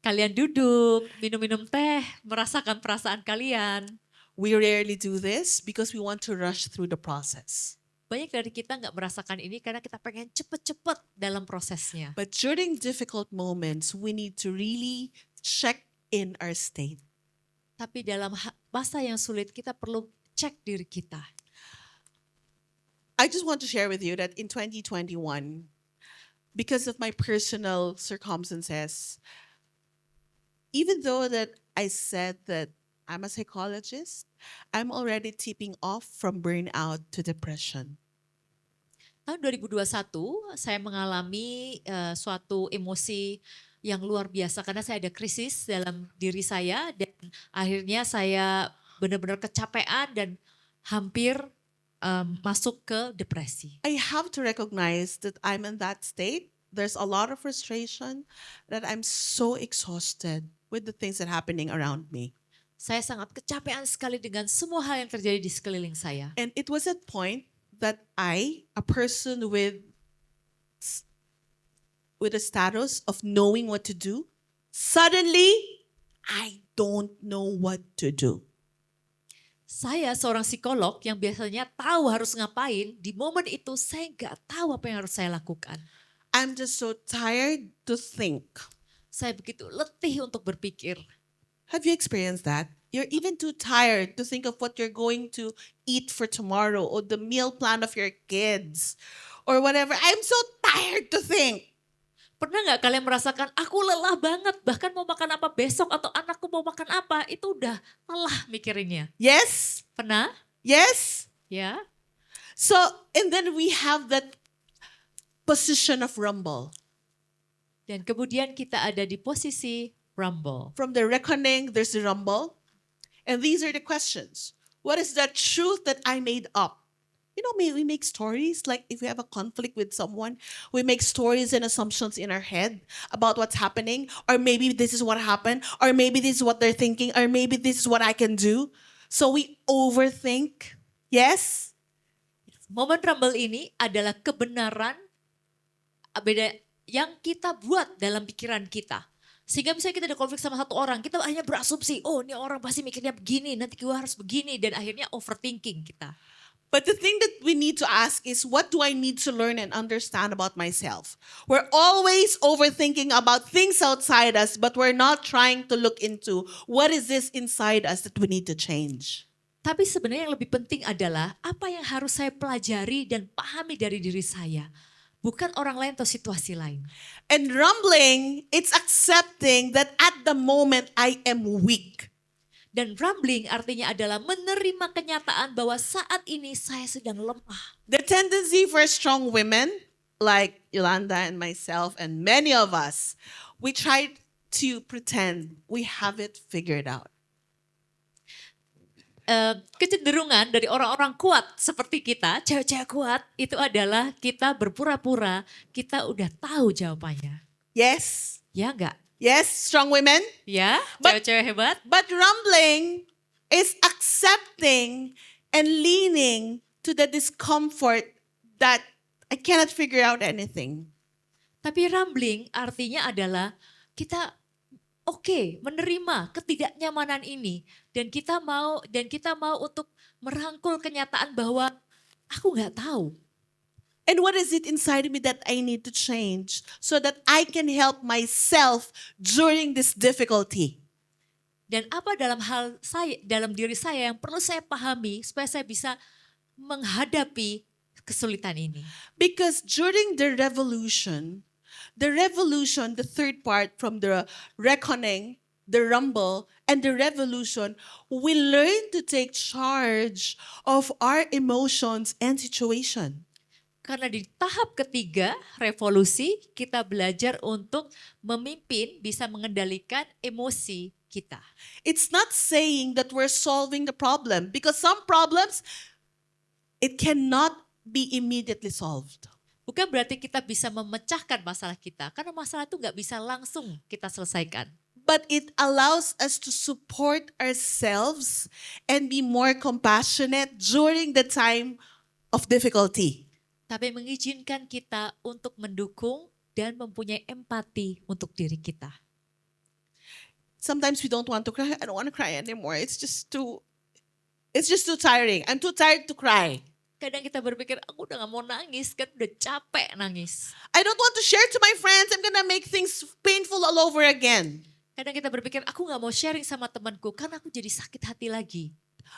S2: Kalian duduk, minum-minum teh, merasakan perasaan kalian.
S1: We rarely do this because we want to rush through the process.
S2: Banyak dari kita nggak merasakan ini karena kita pengen cepet-cepet dalam prosesnya.
S1: But during difficult moments, we need to really check in our state.
S2: Tapi dalam masa yang sulit kita perlu cek diri kita.
S1: I just want to share with you that in 2021, because of my personal circumstances, even though that I said that I'm a psychologist, I'm already tipping off from burnout to depression.
S2: Tahun 2021 saya mengalami suatu emosi yang luar biasa karena saya ada krisis dalam diri saya dan akhirnya saya benar-benar kecapean dan hampir masuk ke depresi.
S1: I have to recognize that I'm in that state. There's a lot of frustration, that I'm so exhausted with the things that are happening around me.
S2: Saya sangat kecapean sekali dengan semua hal yang terjadi di sekeliling saya.
S1: And it was at point that I, a person with a status of knowing what to do, suddenly I don't know what to do.
S2: Saya seorang psikolog yang biasanya tahu harus ngapain, di momen itu saya nggak tahu apa yang harus saya lakukan.
S1: I'm just so tired to think.
S2: Saya begitu letih untuk berpikir.
S1: Have you experienced that? You're even too tired to think of what you're going to eat for tomorrow or the meal plan of your kids or whatever. I'm so tired to think.
S2: Pernah nggak kalian merasakan aku lelah banget, bahkan mau makan apa besok atau anakku mau makan apa, itu udah lelah mikirinnya.
S1: Yes?
S2: Pernah?
S1: Yes?
S2: Ya.
S1: So, and then we have that position of rumble.
S2: Dan kemudian kita ada di posisi rumble.
S1: From the reckoning, there's the rumble. And these are the questions. What is the truth that I made up? We make stories. Like if we have a conflict with someone, we make stories and assumptions in our head about what's happening. Or maybe this is what happened. Or maybe this is what they're thinking. Or maybe this is what I can do. So we overthink. Yes?
S2: Momen rumble ini adalah kebenaran beda yang kita buat dalam pikiran kita. Sehingga misalnya kita ada konflik sama satu orang, kita hanya berasumsi, oh ini orang pasti mikirnya begini, nanti gue harus begini. Dan akhirnya overthinking kita.
S1: But the thing that we need to ask is, what do I need to learn and understand about myself? We're always overthinking about things outside us, but we're not trying to look into what is this inside us that we need to change.
S2: Tapi sebenarnya yang lebih penting adalah apa yang harus saya pelajari dan pahami dari diri saya. Bukan orang lain atau situasi lain.
S1: And rumbling, it's accepting that at the moment I am weak.
S2: Dan rumbling artinya adalah menerima kenyataan bahwa saat ini saya sedang lemah.
S1: The tendency for strong women, like Yolanda and myself and many of us, we try to pretend we have it figured out.
S2: Kecenderungan dari orang-orang kuat seperti kita, cewek-cewek kuat, itu adalah kita berpura-pura kita udah tahu jawabannya.
S1: Yes?
S2: Ya enggak?
S1: Yes, strong women?
S2: Ya,
S1: But-
S2: cewek-cewek hebat.
S1: But rumbling is accepting and leaning to the discomfort that I cannot figure out anything.
S2: Tapi rumbling artinya adalah kita menerima ketidaknyamanan ini dan kita mau untuk merangkul kenyataan bahwa aku nggak tahu.
S1: And what is it inside me that I need to change so that I can help myself during this difficulty?
S2: Dan apa dalam diri saya yang perlu saya pahami supaya saya bisa menghadapi kesulitan ini.
S1: Because during the revolution, the third part from the reckoning, the rumble, and the revolution, we learn to take charge of our emotions and situation.
S2: Karena di tahap ketiga revolusi kita belajar untuk memimpin, bisa mengendalikan emosi kita.
S1: It's not saying that we're solving the problem, because some problems, it cannot be immediately solved.
S2: Bukan berarti kita bisa memecahkan masalah kita, karena masalah itu nggak bisa langsung kita selesaikan.
S1: But it allows us to support ourselves and be more compassionate during the time of difficulty.
S2: Tapi mengizinkan kita untuk mendukung dan mempunyai empati untuk diri kita.
S1: Sometimes we don't want to cry. I don't want to cry anymore. It's just too tiring. I'm too tired to cry.
S2: Kadang kita berpikir, aku udah gak mau nangis, kan udah capek nangis.
S1: I don't want to share to my friends. I'm gonna make things painful all over again.
S2: Kadang kita berpikir, aku gak mau sharing sama temanku karena aku jadi sakit hati lagi.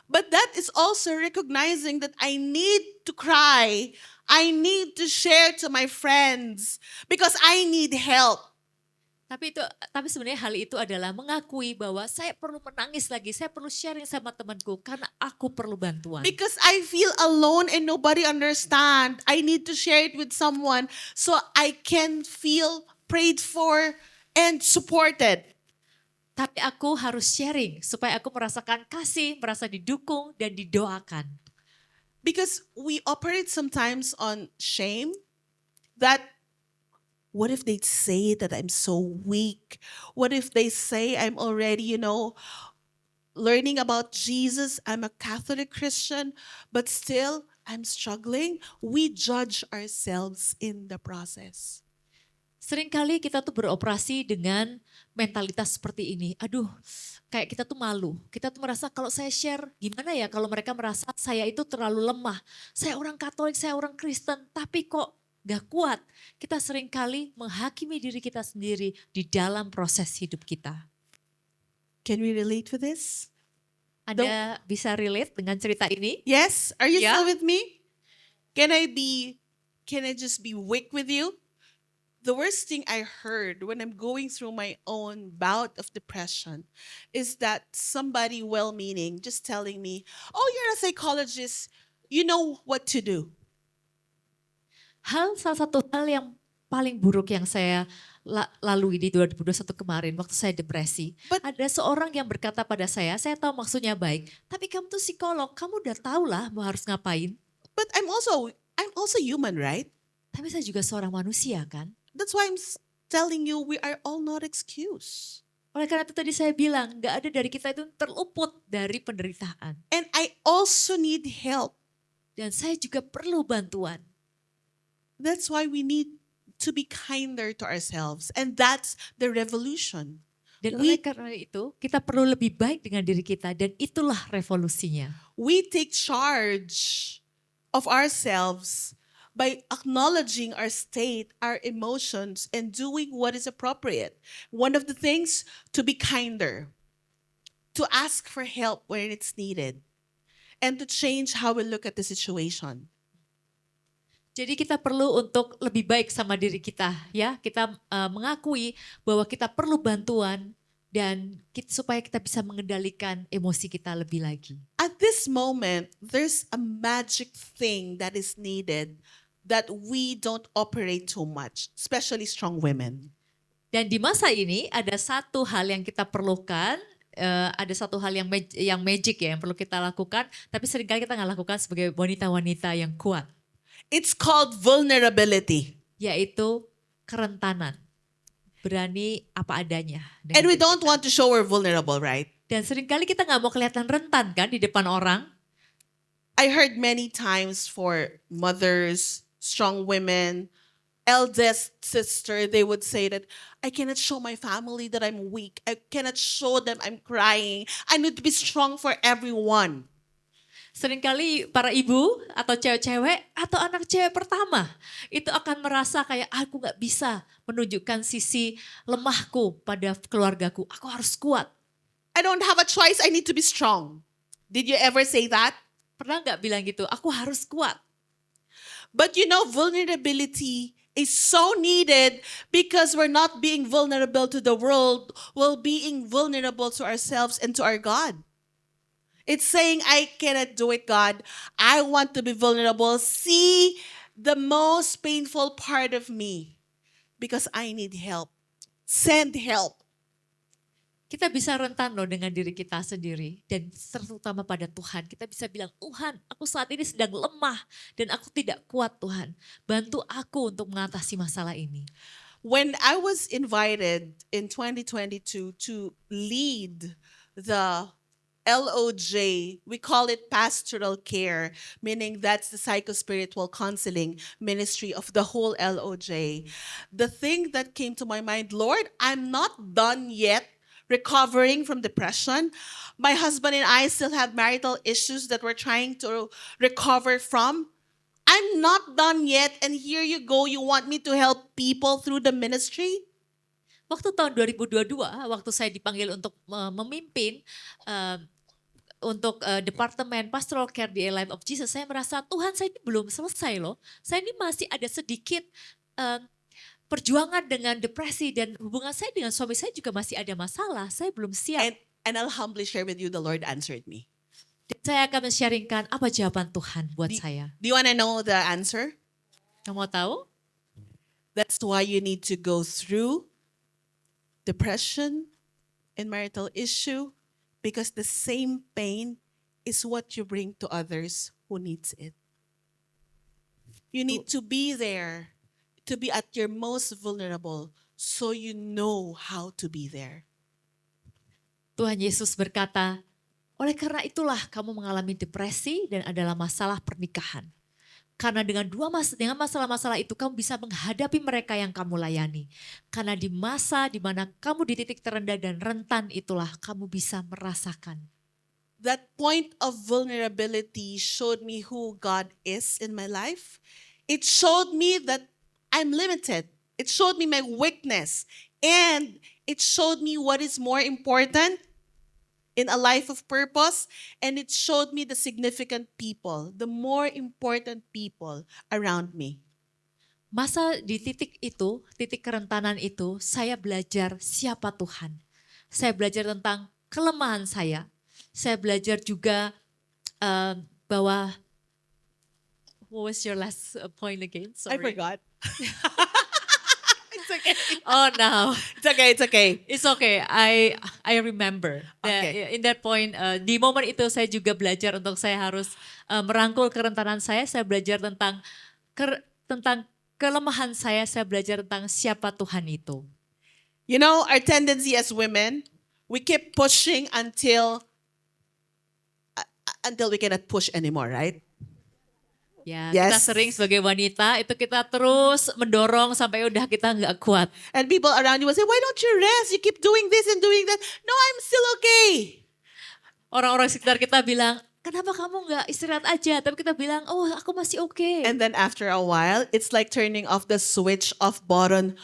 S1: But that is also recognizing that I need to cry. I need to share to my friends because I need help.
S2: Tapi sebenarnya hal itu adalah mengakui bahwa saya perlu menangis lagi, saya perlu sharing sama temanku karena aku perlu bantuan.
S1: Because I feel alone and nobody understand. I need to share it with someone so I can feel prayed for and supported.
S2: Tapi aku harus sharing supaya aku merasakan kasih, merasa didukung dan didoakan.
S1: Because we operate sometimes on shame, that what if they say that I'm so weak? What if they say I'm already, learning about Jesus? I'm a Catholic Christian, but still I'm struggling. We judge ourselves in the process.
S2: Seringkali kita tuh beroperasi dengan mentalitas seperti ini. Aduh, kayak kita tuh malu. Kita tuh merasa kalau saya share, gimana ya kalau mereka merasa saya itu terlalu lemah. Saya orang Katolik, saya orang Kristen, tapi kok gak kuat. Kita seringkali menghakimi diri kita sendiri di dalam proses hidup kita.
S1: Can we relate to this?
S2: Anda bisa relate dengan cerita ini?
S1: Yes? Are you
S2: Yeah.
S1: still with me? Can I just be weak with you? The worst thing I heard when I'm going through my own bout of depression is that somebody well-meaning just telling me, oh, you're a psychologist, you know what to do.
S2: Salah satu hal yang paling buruk yang saya lalui di 2021 kemarin waktu saya depresi. Ada seorang yang berkata pada saya tahu maksudnya baik, tapi kamu tuh psikolog, kamu udah tahu lah mau harus ngapain.
S1: But I'm also human, right?
S2: Tapi saya juga seorang manusia kan.
S1: That's why telling you we are all not excused.
S2: Oleh karena itu tadi saya bilang, gak ada dari kita itu terluput dari penderitaan.
S1: And I also need help.
S2: Dan saya juga perlu bantuan.
S1: That's why we need to be kinder to ourselves. And that's the revolution.
S2: Dan oleh karena itu, kita perlu lebih baik dengan diri kita. Dan itulah revolusinya.
S1: We take charge of ourselves by acknowledging our state, our emotions, and doing what is appropriate. One of the things, to be kinder, to ask for help when it's needed, and to change how we look at the situation.
S2: Jadi kita perlu untuk lebih baik sama diri kita, ya. Kita mengakui bahwa kita perlu bantuan dan supaya kita bisa mengendalikan emosi kita lebih lagi.
S1: At this moment, there's a magic thing that is needed that we don't operate too much, especially strong women.
S2: Dan di masa ini ada satu hal yang kita perlukan, ada satu hal yang magic ya yang perlu kita lakukan, tapi seringkali kita nggak lakukan sebagai wanita-wanita yang kuat.
S1: It's called vulnerability.
S2: Yaitu kerentanan. Berani apa adanya.
S1: And we don't want to show we're vulnerable, right?
S2: Dan seringkali kita nggak mau kelihatan rentan kan di depan orang.
S1: I heard many times for mothers, strong women, eldest sister, they would say that, I cannot show my family that I'm weak. I cannot show them I'm crying. I need to be strong for everyone.
S2: Seringkali para ibu atau cewek-cewek atau anak cewek pertama itu akan merasa kayak aku gak bisa menunjukkan sisi lemahku pada keluargaku. Aku harus kuat.
S1: I don't have a choice. I need to be strong. Did you ever say that?
S2: Pernah gak bilang gitu? Aku harus kuat.
S1: But you know, vulnerability is so needed because we're not being vulnerable to the world. We're being vulnerable to ourselves and to our God. It's saying, I cannot do it, God. I want to be vulnerable. See the most painful part of me because I need help. Send help.
S2: Kita bisa rentan loh dengan diri kita sendiri dan terutama pada Tuhan. Kita bisa bilang, Tuhan, aku saat ini sedang lemah dan aku tidak kuat, Tuhan. Bantu aku untuk mengatasi masalah ini.
S1: When I was invited in 2022 to lead the LOJ, we call it pastoral care, meaning that's the psychospiritual counseling ministry of the whole LOJ. The thing that came to my mind, Lord, I'm not done yet recovering from depression. My husband and I still have marital issues that we're trying to recover from. I'm not done yet, and here you go, you want me to help people through the ministry?
S2: Waktu tahun 2022, waktu saya dipanggil untuk memimpin untuk Departemen Pastoral Care di Life of Jesus, saya merasa Tuhan, saya ini belum selesai loh. Saya ini masih ada sedikit perjuangan dengan depresi dan hubungan saya dengan suami saya juga masih ada masalah. Saya belum siap.
S1: And I'll humbly share with you, the Lord answered me.
S2: Dan saya akan men-sharingkan apa jawaban Tuhan buat saya.
S1: Do you want to know the answer?
S2: Kamu mau tahu?
S1: That's why you need to go through depression and marital issue, because the same pain is what you bring to others who needs it. You need to be there, to be at your most vulnerable, so you know how to be there.
S2: Tuhan Yesus berkata, oleh karena itulah kamu mengalami depresi dan adalah masalah pernikahan. Karena dengan dengan masalah-masalah itu kamu bisa menghadapi mereka yang kamu layani. Karena di masa di mana kamu di titik terendah dan rentan itulah kamu bisa merasakan.
S1: That point of vulnerability showed me who God is in my life. It showed me that I'm limited. It showed me my weakness. And it showed me what is more important in a life of purpose, and it showed me the significant people, the more important people around me.
S2: Masa di titik itu, titik kerentanan itu, saya belajar siapa Tuhan. Saya belajar tentang kelemahan saya. Saya belajar juga bahwa, what was your last point again? Sorry.
S1: I forgot. It's like,
S2: Oh no.
S1: It's okay, it's okay.
S2: It's okay. I remember.
S1: Okay.
S2: In that point, di momen itu saya juga belajar untuk saya harus merangkul kerentanan saya. Saya belajar tentang kelemahan saya. Saya belajar tentang siapa Tuhan itu.
S1: You know, our tendency as women, we keep pushing until we cannot push anymore, right?
S2: Ya,
S1: Yes.
S2: kita sering sebagai wanita itu kita terus mendorong sampai udah kita nggak kuat.
S1: And people around you will say, why don't you rest? You keep doing this and doing that. No, I'm still okay.
S2: Orang-orang sekitar kita bilang, kenapa kamu nggak istirahat aja? Tapi kita bilang, oh aku masih oke.
S1: And then after a while, it's like turning off the switch off button.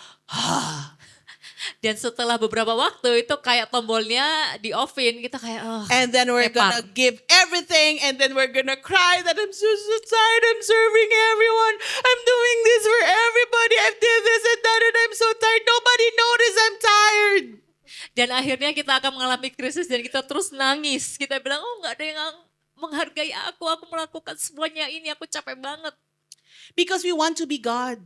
S2: Dan setelah beberapa waktu itu kayak tombolnya di offin, kita kayak
S1: And then we're
S2: Tepat.
S1: gonna give everything, and then we're gonna cry that I'm so tired. I'm serving everyone. I'm doing this for everybody. I did this and that, and I'm so tired. Nobody noticed I'm tired.
S2: Dan akhirnya kita akan mengalami krisis dan kita terus nangis. Kita bilang, oh nggak ada yang menghargai aku melakukan semuanya ini, aku capek banget.
S1: Because we want to be God.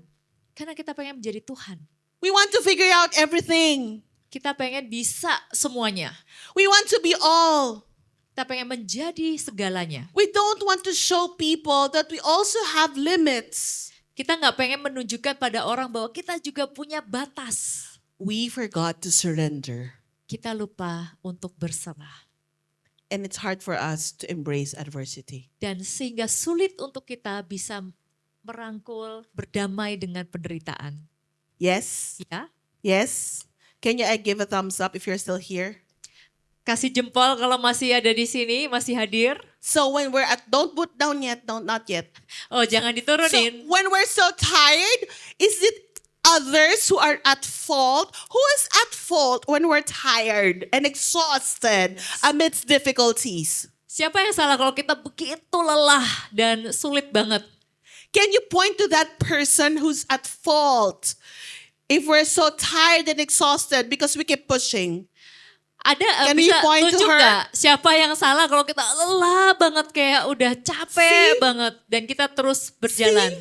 S2: Karena kita pengen menjadi Tuhan.
S1: We want to figure out everything.
S2: Kita pengen bisa semuanya.
S1: We want to be all.
S2: Kita pengen menjadi segalanya.
S1: We don't want to show people that we also have limits.
S2: Kita nggak pengen menunjukkan pada orang bahwa kita juga punya batas.
S1: We forgot to surrender.
S2: Kita lupa untuk berserah.
S1: And it's hard for us to embrace adversity.
S2: Dan sehingga sulit untuk kita bisa merangkul, berdamai dengan penderitaan.
S1: Yes?
S2: Ya,
S1: Yes? Can you give a thumbs up if you're still here?
S2: kasih jempol kalau masih ada di sini, masih hadir.
S1: So when we're don't put down yet, not yet.
S2: Oh, jangan
S1: So
S2: diturunin.
S1: when we're so tired, is it others who are at fault? Who is at fault when we're tired and exhausted amidst difficulties?
S2: Siapa yang salah kalau kita begitu lelah dan sulit banget?
S1: Can you point to that person who's at fault if we're so tired and exhausted because we keep pushing?
S2: Ada
S1: Can
S2: bisa
S1: you point to
S2: tunjuk
S1: her?
S2: nggak siapa yang salah kalau kita lelah banget kayak udah capek
S1: See?
S2: banget dan kita terus berjalan.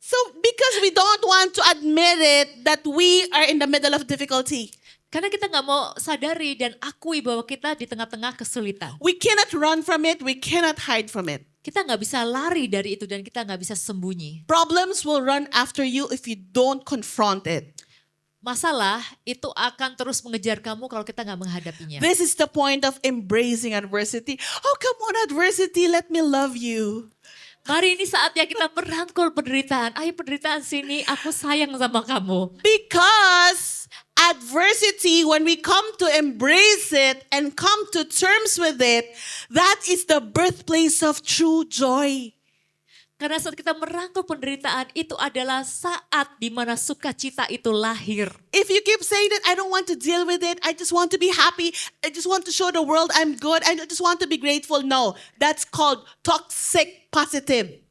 S1: So because we don't want to admit it that we are in the middle of difficulty.
S2: Karena kita nggak mau sadari dan akui bahwa kita di tengah-tengah kesulitan.
S1: We cannot run from it. We cannot hide from it.
S2: Kita nggak bisa lari dari itu dan kita nggak bisa sembunyi.
S1: Problems will run after you if you don't confront it.
S2: Masalah itu akan terus mengejar kamu kalau kita nggak menghadapinya.
S1: This is the point of embracing adversity. Oh, come on, adversity. Let me love you.
S2: Mari ini saatnya kita merangkul penderitaan. Ayo penderitaan sini, aku sayang sama kamu.
S1: Because adversity, when we come to embrace it and come to terms with it, that is the birthplace of true joy.
S2: Karena saat kita merangkul penderitaan, itu adalah saat di mana sukacita itu lahir.
S1: If you keep saying that I don't want to deal with it, I just want to be happy, I just want to show the world I'm good, I just want to be grateful. No, that's called toxic positive.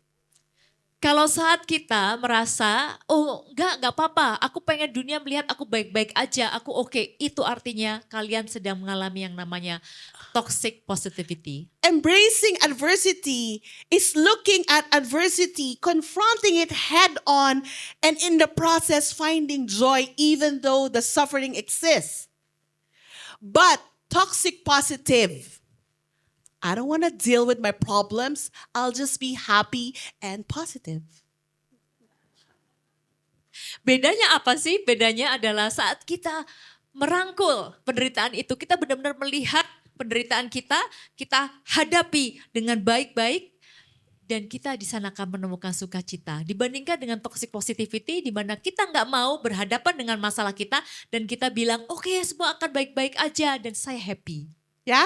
S2: Kalau saat kita merasa, oh enggak apa-apa, aku pengen dunia melihat aku baik-baik aja, aku oke. Itu artinya kalian sedang mengalami yang namanya toxic positivity.
S1: Embracing adversity is looking at adversity, confronting it head on, and in the process finding joy even though the suffering exists. But toxic positive, I don't want to deal with my problems. I'll just be happy and positive.
S2: Bedanya apa sih? Bedanya adalah saat kita merangkul penderitaan itu, kita benar-benar melihat penderitaan kita hadapi dengan baik-baik, dan kita di sana akan menemukan sukacita. Dibandingkan dengan toxic positivity, di mana kita nggak mau berhadapan dengan masalah kita, dan kita bilang, oke, semua akan baik-baik aja, dan saya happy.
S1: Yeah?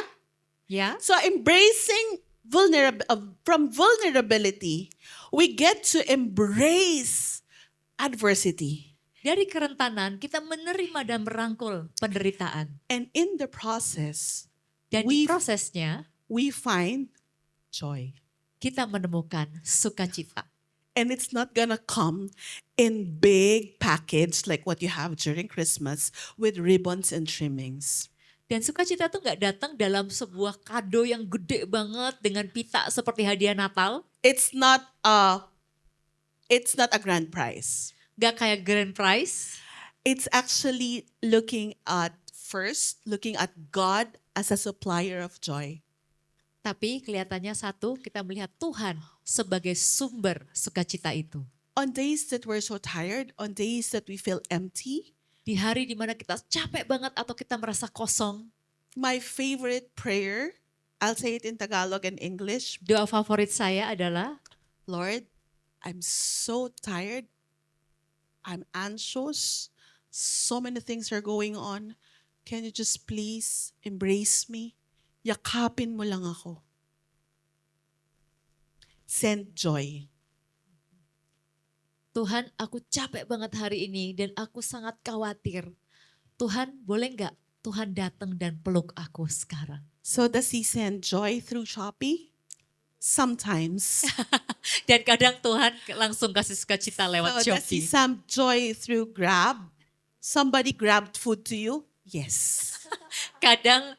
S2: Ya,
S1: So embracing from vulnerability, we get to embrace adversity.
S2: dari kerentanan kita menerima dan merangkul penderitaan.
S1: And in the process,
S2: Dan di prosesnya
S1: we find joy.
S2: kita menemukan sukacita.
S1: And it's not gonna come in big package like what you have during Christmas with ribbons and trimmings.
S2: Dan sukacita itu nggak datang dalam sebuah kado yang gede banget dengan pita seperti hadiah Natal.
S1: It's not a grand prize.
S2: gak kayak grand prize.
S1: It's actually looking at God as a supplier of joy.
S2: Tapi kelihatannya satu, kita melihat Tuhan sebagai sumber sukacita itu.
S1: On days that we're so tired, on days that we feel empty,
S2: Di hari dimana kita capek banget atau kita merasa kosong,
S1: my favorite prayer, I'll say it in Tagalog and English,
S2: doa favorit saya adalah,
S1: Lord, I'm so tired. I'm anxious. So many things are going on. Can you just please embrace me? Yakapin mo lang ako. Send joy.
S2: Tuhan, aku capek banget hari ini dan aku sangat khawatir. Tuhan, boleh nggak Tuhan datang dan peluk aku sekarang?
S1: So does he send joy through Shopee? Sometimes.
S2: Dan kadang Tuhan langsung kasih sukacita lewat
S1: So does he
S2: Shopee.
S1: send joy through Grab? Somebody grabbed food to you? Yes.
S2: Kadang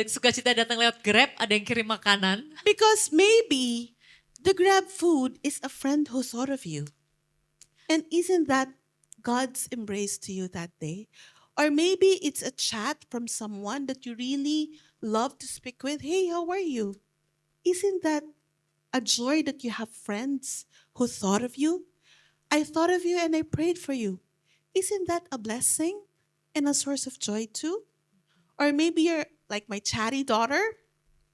S2: sukacita datang lewat Grab, ada yang kirim makanan.
S1: Because maybe the Grab food is a friend who thought of you. And isn't that God's embrace to you that day? Or maybe it's a chat from someone that you really love to speak with. Hey, how are you? Isn't that a joy that you have friends who thought of you? I thought of you and I prayed for you. Isn't that a blessing and a source of joy too? Or maybe you're like my chatty daughter.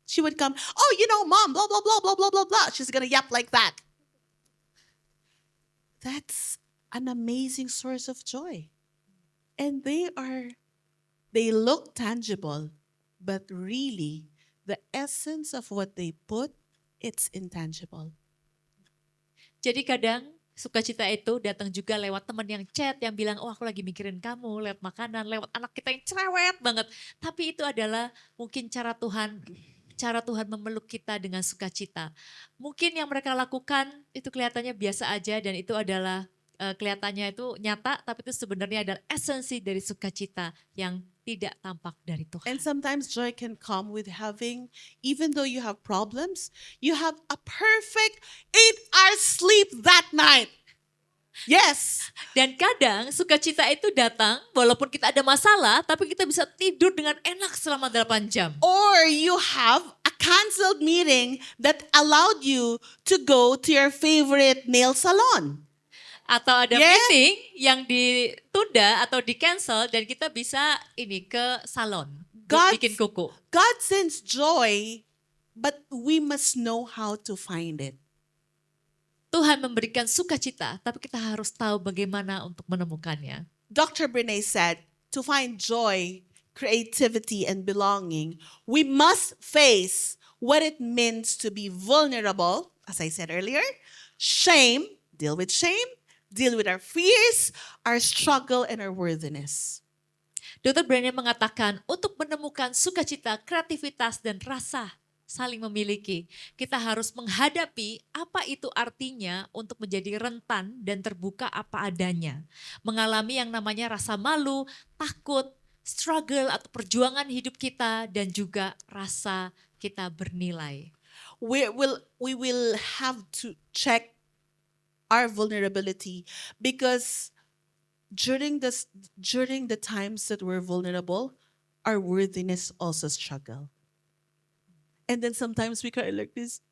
S1: She would come, oh, mom, blah, blah, blah, blah, blah, blah, blah. She's going to yap like that. That's an amazing source of joy. And they look tangible, but really, the essence of what they put, it's intangible.
S2: Jadi kadang sukacita itu datang juga lewat teman yang chat, yang bilang, oh aku lagi mikirin kamu, lewat makanan, lewat anak kita yang cerewet banget. Tapi itu adalah mungkin cara Tuhan memeluk kita dengan sukacita. Mungkin yang mereka lakukan itu kelihatannya biasa aja dan itu adalah kelihatannya itu nyata, tapi itu sebenarnya adalah esensi dari sukacita yang tidak tampak dari Tuhan.
S1: And sometimes joy can come with having, even though you have problems, you have a perfect 8 hours sleep that night. Yes.
S2: Dan kadang sukacita itu datang walaupun kita ada masalah, tapi kita bisa tidur dengan enak selama 8 jam.
S1: Or you have a canceled meeting that allowed you to go to your favorite nail salon.
S2: Atau ada
S1: Yeah.
S2: meeting yang ditunda atau di-cancel dan kita bisa ke salon buat
S1: God-
S2: bikin kuku.
S1: God sends joy, but we must know how to find it.
S2: Tuhan memberikan sukacita, tapi kita harus tahu bagaimana untuk menemukannya.
S1: Dr. Brene said, to find joy, creativity, and belonging, we must face what it means to be vulnerable, as I said earlier, deal with shame, deal with our fears, our struggle, and our worthiness.
S2: Dr. Brennan mengatakan untuk menemukan sukacita, kreativitas, dan rasa saling memiliki, kita harus menghadapi apa itu artinya untuk menjadi rentan dan terbuka apa adanya. Mengalami yang namanya rasa malu, takut, struggle atau perjuangan hidup kita, dan juga rasa kita bernilai.
S1: We will have to check our vulnerability, because during the times that we're vulnerable, our worthiness also struggle. And then sometimes we cry like this,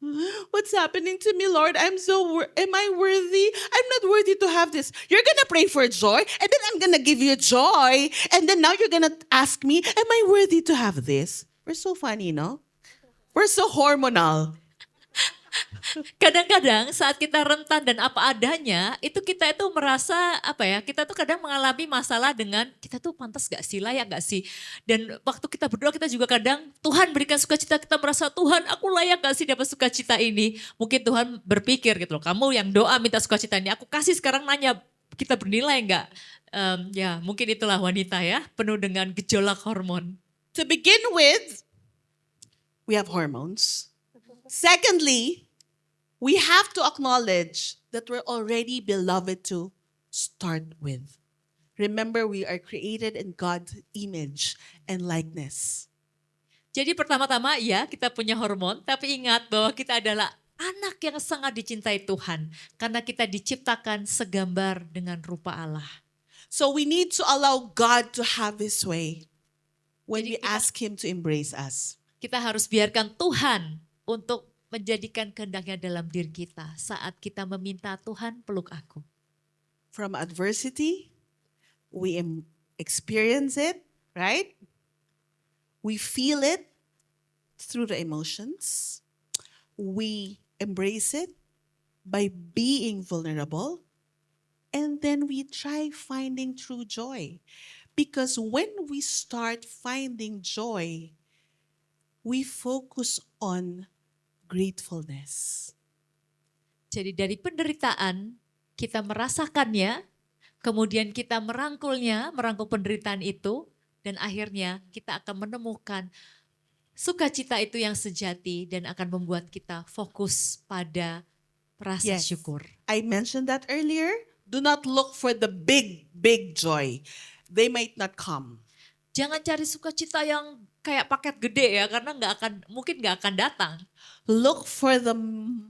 S1: what's happening to me, Lord? Am I worthy? I'm not worthy to have this. You're gonna pray for joy, and then I'm gonna give you joy, and then now you're gonna ask me, am I worthy to have this? We're so funny, no? We're so hormonal.
S2: Kadang-kadang saat kita rentan dan apa adanya, itu kita itu merasa kita tuh kadang mengalami masalah dengan kita tuh pantas gak sih, layak gak sih. Dan waktu kita berdoa kita juga kadang Tuhan berikan sukacita, kita merasa Tuhan aku layak gak sih dapat sukacita ini. Mungkin Tuhan berpikir gitu loh, kamu yang doa minta sukacita ini, aku kasih sekarang nanya kita bernilai gak? Ya mungkin itulah wanita ya, penuh dengan gejolak hormon.
S1: To begin with, we have hormones. Secondly, we have to acknowledge that we're already beloved to start with. Remember, we are created in God's image and likeness.
S2: Jadi pertama-tama ya kita punya hormon, tapi ingat bahwa kita adalah anak yang sangat dicintai Tuhan. Karena kita diciptakan segambar dengan rupa Allah.
S1: So we need to allow God to have His way when
S2: Jadi
S1: we ask Him to embrace us.
S2: Kita harus biarkan Tuhan untuk menjadikan kehendaknya dalam diri kita saat kita meminta Tuhan peluk aku.
S1: From adversity, we experience it, right? We feel it through the emotions. We embrace it by being vulnerable. And then we try finding true joy. Because when we start finding joy, we focus on gratefulness.
S2: Jadi dari penderitaan kita merasakannya, kemudian kita merangkul penderitaan itu, dan akhirnya kita akan menemukan sukacita itu yang sejati dan akan membuat kita fokus pada rasa
S1: Yes.
S2: syukur.
S1: I mentioned that earlier. Do not look for the big joy. They might not come.
S2: Jangan cari sukacita yang kayak paket gede ya, karena mungkin nggak akan datang.
S1: Look for the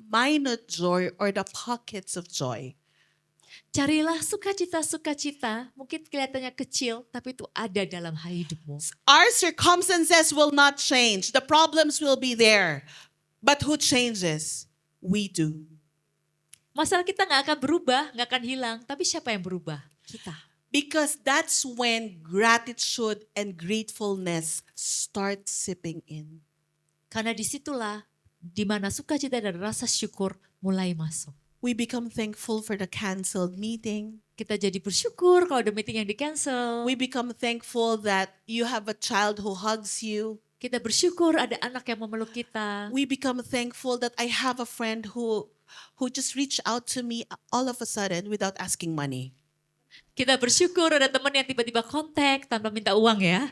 S1: minute joy or the pockets of joy.
S2: Carilah sukacita-sukacita, mungkin kelihatannya kecil, tapi itu ada dalam hidupmu.
S1: Our circumstances will not change. The problems will be there. But who changes? We do.
S2: Masalah kita nggak akan berubah, nggak akan hilang, tapi siapa yang berubah? Kita.
S1: Because that's when gratitude and gratefulness start sipping in.
S2: Karena disitulah di mana sukacita dan rasa syukur mulai masuk.
S1: We become thankful for the canceled meeting.
S2: Kita jadi bersyukur kalau ada meeting yang di-cancel.
S1: We become thankful that you have a child who hugs you.
S2: Kita bersyukur ada anak yang memeluk kita.
S1: We become thankful that I have a friend who just reached out to me all of a sudden without asking money.
S2: Kita bersyukur ada teman yang tiba-tiba kontak tanpa minta uang ya.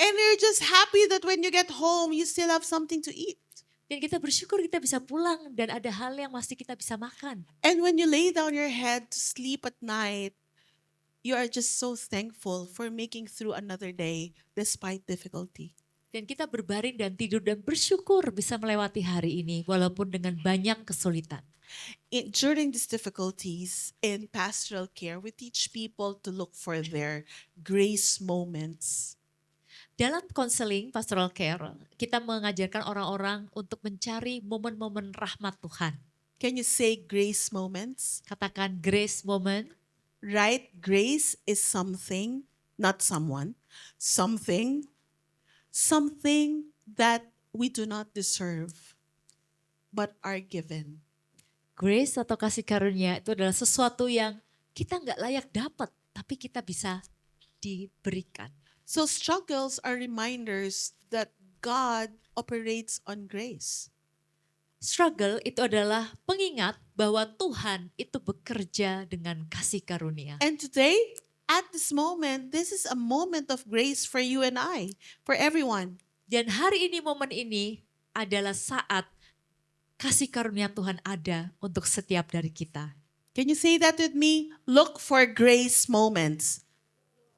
S1: And you're just happy that when you get home, you still have something to eat.
S2: Dan kita bersyukur kita bisa pulang dan ada hal yang masih kita bisa makan.
S1: And when you lay down your head to sleep at night, you are just so thankful for making through another day despite difficulty.
S2: Dan kita berbaring dan tidur dan bersyukur bisa melewati hari ini walaupun dengan banyak kesulitan.
S1: During these difficulties in pastoral care, we teach people to look for their grace moments.
S2: Dalam konseling pastoral care, kita mengajarkan orang-orang untuk mencari momen-momen rahmat Tuhan.
S1: Can you say grace moments?
S2: Katakan grace moment.
S1: Right? Grace is something, not someone. Something that we do not deserve, but are given.
S2: Grace atau kasih karunia itu adalah sesuatu yang kita nggak layak dapat, tapi kita bisa diberikan.
S1: So struggles are reminders that God operates on grace.
S2: Struggle itu adalah pengingat bahwa Tuhan itu bekerja dengan kasih karunia.
S1: And today, at this moment, this is a moment of grace for you and I, for everyone.
S2: Dan hari ini, momen ini adalah saat kasih karunia Tuhan ada untuk setiap dari kita.
S1: Can you say that with me? Look for grace moments.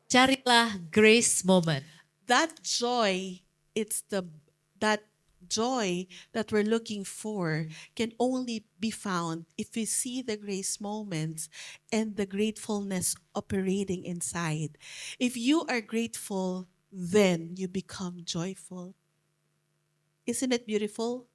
S2: Carilah grace moment.
S1: That joy, that joy that we're looking for can only be found if we see the grace moments and the gratefulness operating inside. If you are grateful, then you become joyful. Isn't it beautiful?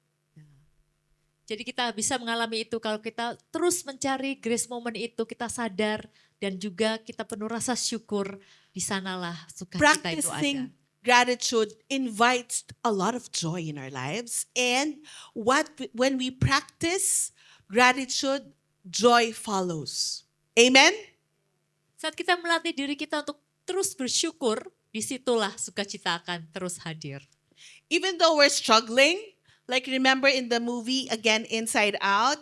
S2: Jadi kita bisa mengalami itu kalau kita terus mencari grace moment itu, kita sadar dan juga kita penuh rasa syukur, di sanalah sukacita itu ada.
S1: Practicing gratitude invites a lot of joy in our lives. And when we practice gratitude, joy follows. Amen?
S2: Saat kita melatih diri kita untuk terus bersyukur, disitulah sukacita akan terus hadir.
S1: Even though we're struggling, like remember in the movie, again, Inside Out,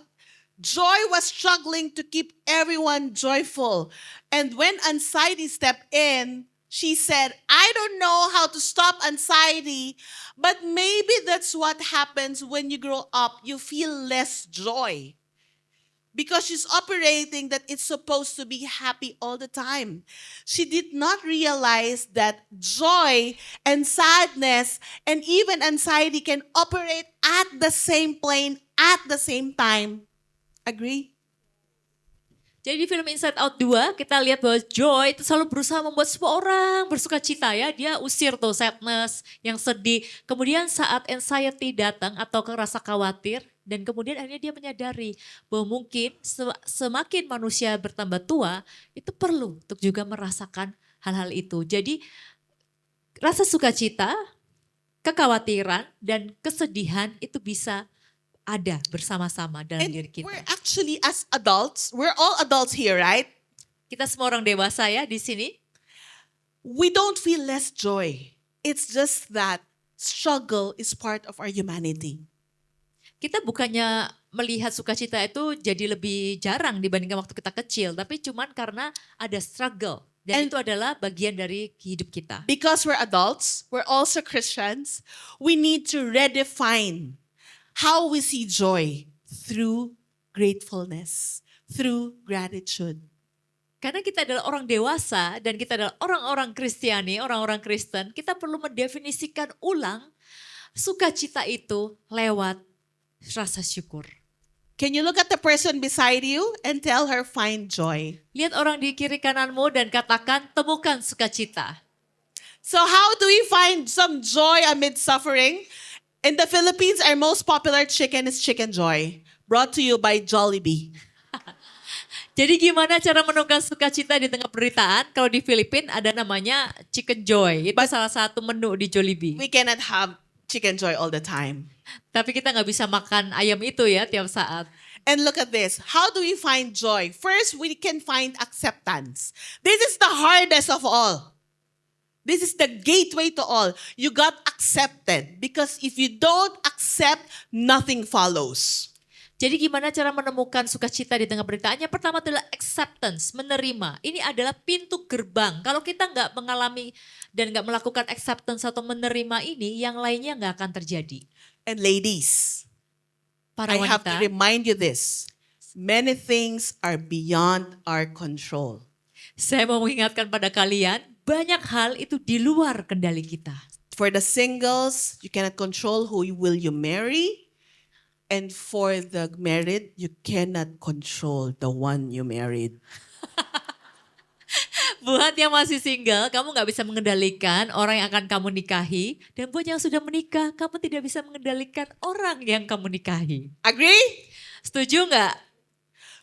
S1: joy was struggling to keep everyone joyful. And when anxiety stepped in, she said, I don't know how to stop anxiety, but maybe that's what happens when you grow up. You feel less joy. because she's operating that it's supposed to be happy all the time. She did not realize that joy and sadness and even anxiety can operate at the same plane at the same time. Agree?
S2: Jadi di film Inside Out 2 kita lihat bahwa Joy itu selalu berusaha membuat semua orang bersuka cita ya. Dia usir tuh sadness, yang sedih. Kemudian saat anxiety datang atau rasa khawatir dan kemudian akhirnya dia menyadari bahwa mungkin semakin manusia bertambah tua itu perlu untuk juga merasakan hal-hal itu. Jadi rasa sukacita, kekhawatiran dan kesedihan itu bisa ada bersama-sama dalam
S1: And
S2: diri kita.
S1: we're actually, as adults, we're all adults here, right?
S2: Kita semua orang dewasa ya di sini.
S1: We don't feel less joy. It's just that struggle is part of our humanity.
S2: Kita bukannya melihat sukacita itu jadi lebih jarang dibandingkan waktu kita kecil, tapi cuman karena ada struggle. Dan
S1: And-
S2: itu adalah bagian dari hidup kita.
S1: Because we're adults, we're also Christians, we need to redefine how we see joy through gratefulness, through gratitude.
S2: Karena kita adalah orang dewasa dan kita adalah orang-orang Kristiani, orang-orang Kristen, kita perlu mendefinisikan ulang sukacita itu lewat rasa syukur.
S1: Can you look at the person beside you and tell her, find joy?
S2: Lihat orang di kiri kananmu dan katakan, temukan sukacita.
S1: So how do we find some joy amid suffering? In the Philippines, our most popular chicken is Chicken Joy, brought to you by Jollibee.
S2: Jadi gimana cara menemukan sukacita di tengah penderitaan? Kalau di Filipina ada namanya Chicken Joy. Itu salah satu menu di Jollibee.
S1: We cannot have Chicken Joy all the time.
S2: Tapi kita nggak bisa makan ayam itu ya tiap saat.
S1: And look at this. How do we find joy? First, we can find acceptance. This is the hardest of all. This is the gateway to all. You got accepted. Because if you don't accept, nothing follows.
S2: Jadi gimana cara menemukan sukacita di tengah penderitaan? Yang pertama adalah acceptance, menerima. Ini adalah pintu gerbang. Kalau kita nggak mengalami dan nggak melakukan acceptance atau menerima ini, yang lainnya nggak akan terjadi.
S1: And ladies,
S2: Para
S1: I have to
S2: wanita,
S1: remind you this. Many things are beyond our control.
S2: saya mau mengingatkan pada kalian, banyak hal itu di luar kendali kita.
S1: For the singles, you cannot control who will you marry. And for the married, you cannot control the one you married.
S2: Buat yang masih single, kamu nggak bisa mengendalikan orang yang akan kamu nikahi. Dan buat yang sudah menikah, kamu tidak bisa mengendalikan orang yang kamu nikahi.
S1: Agree?
S2: Setuju nggak?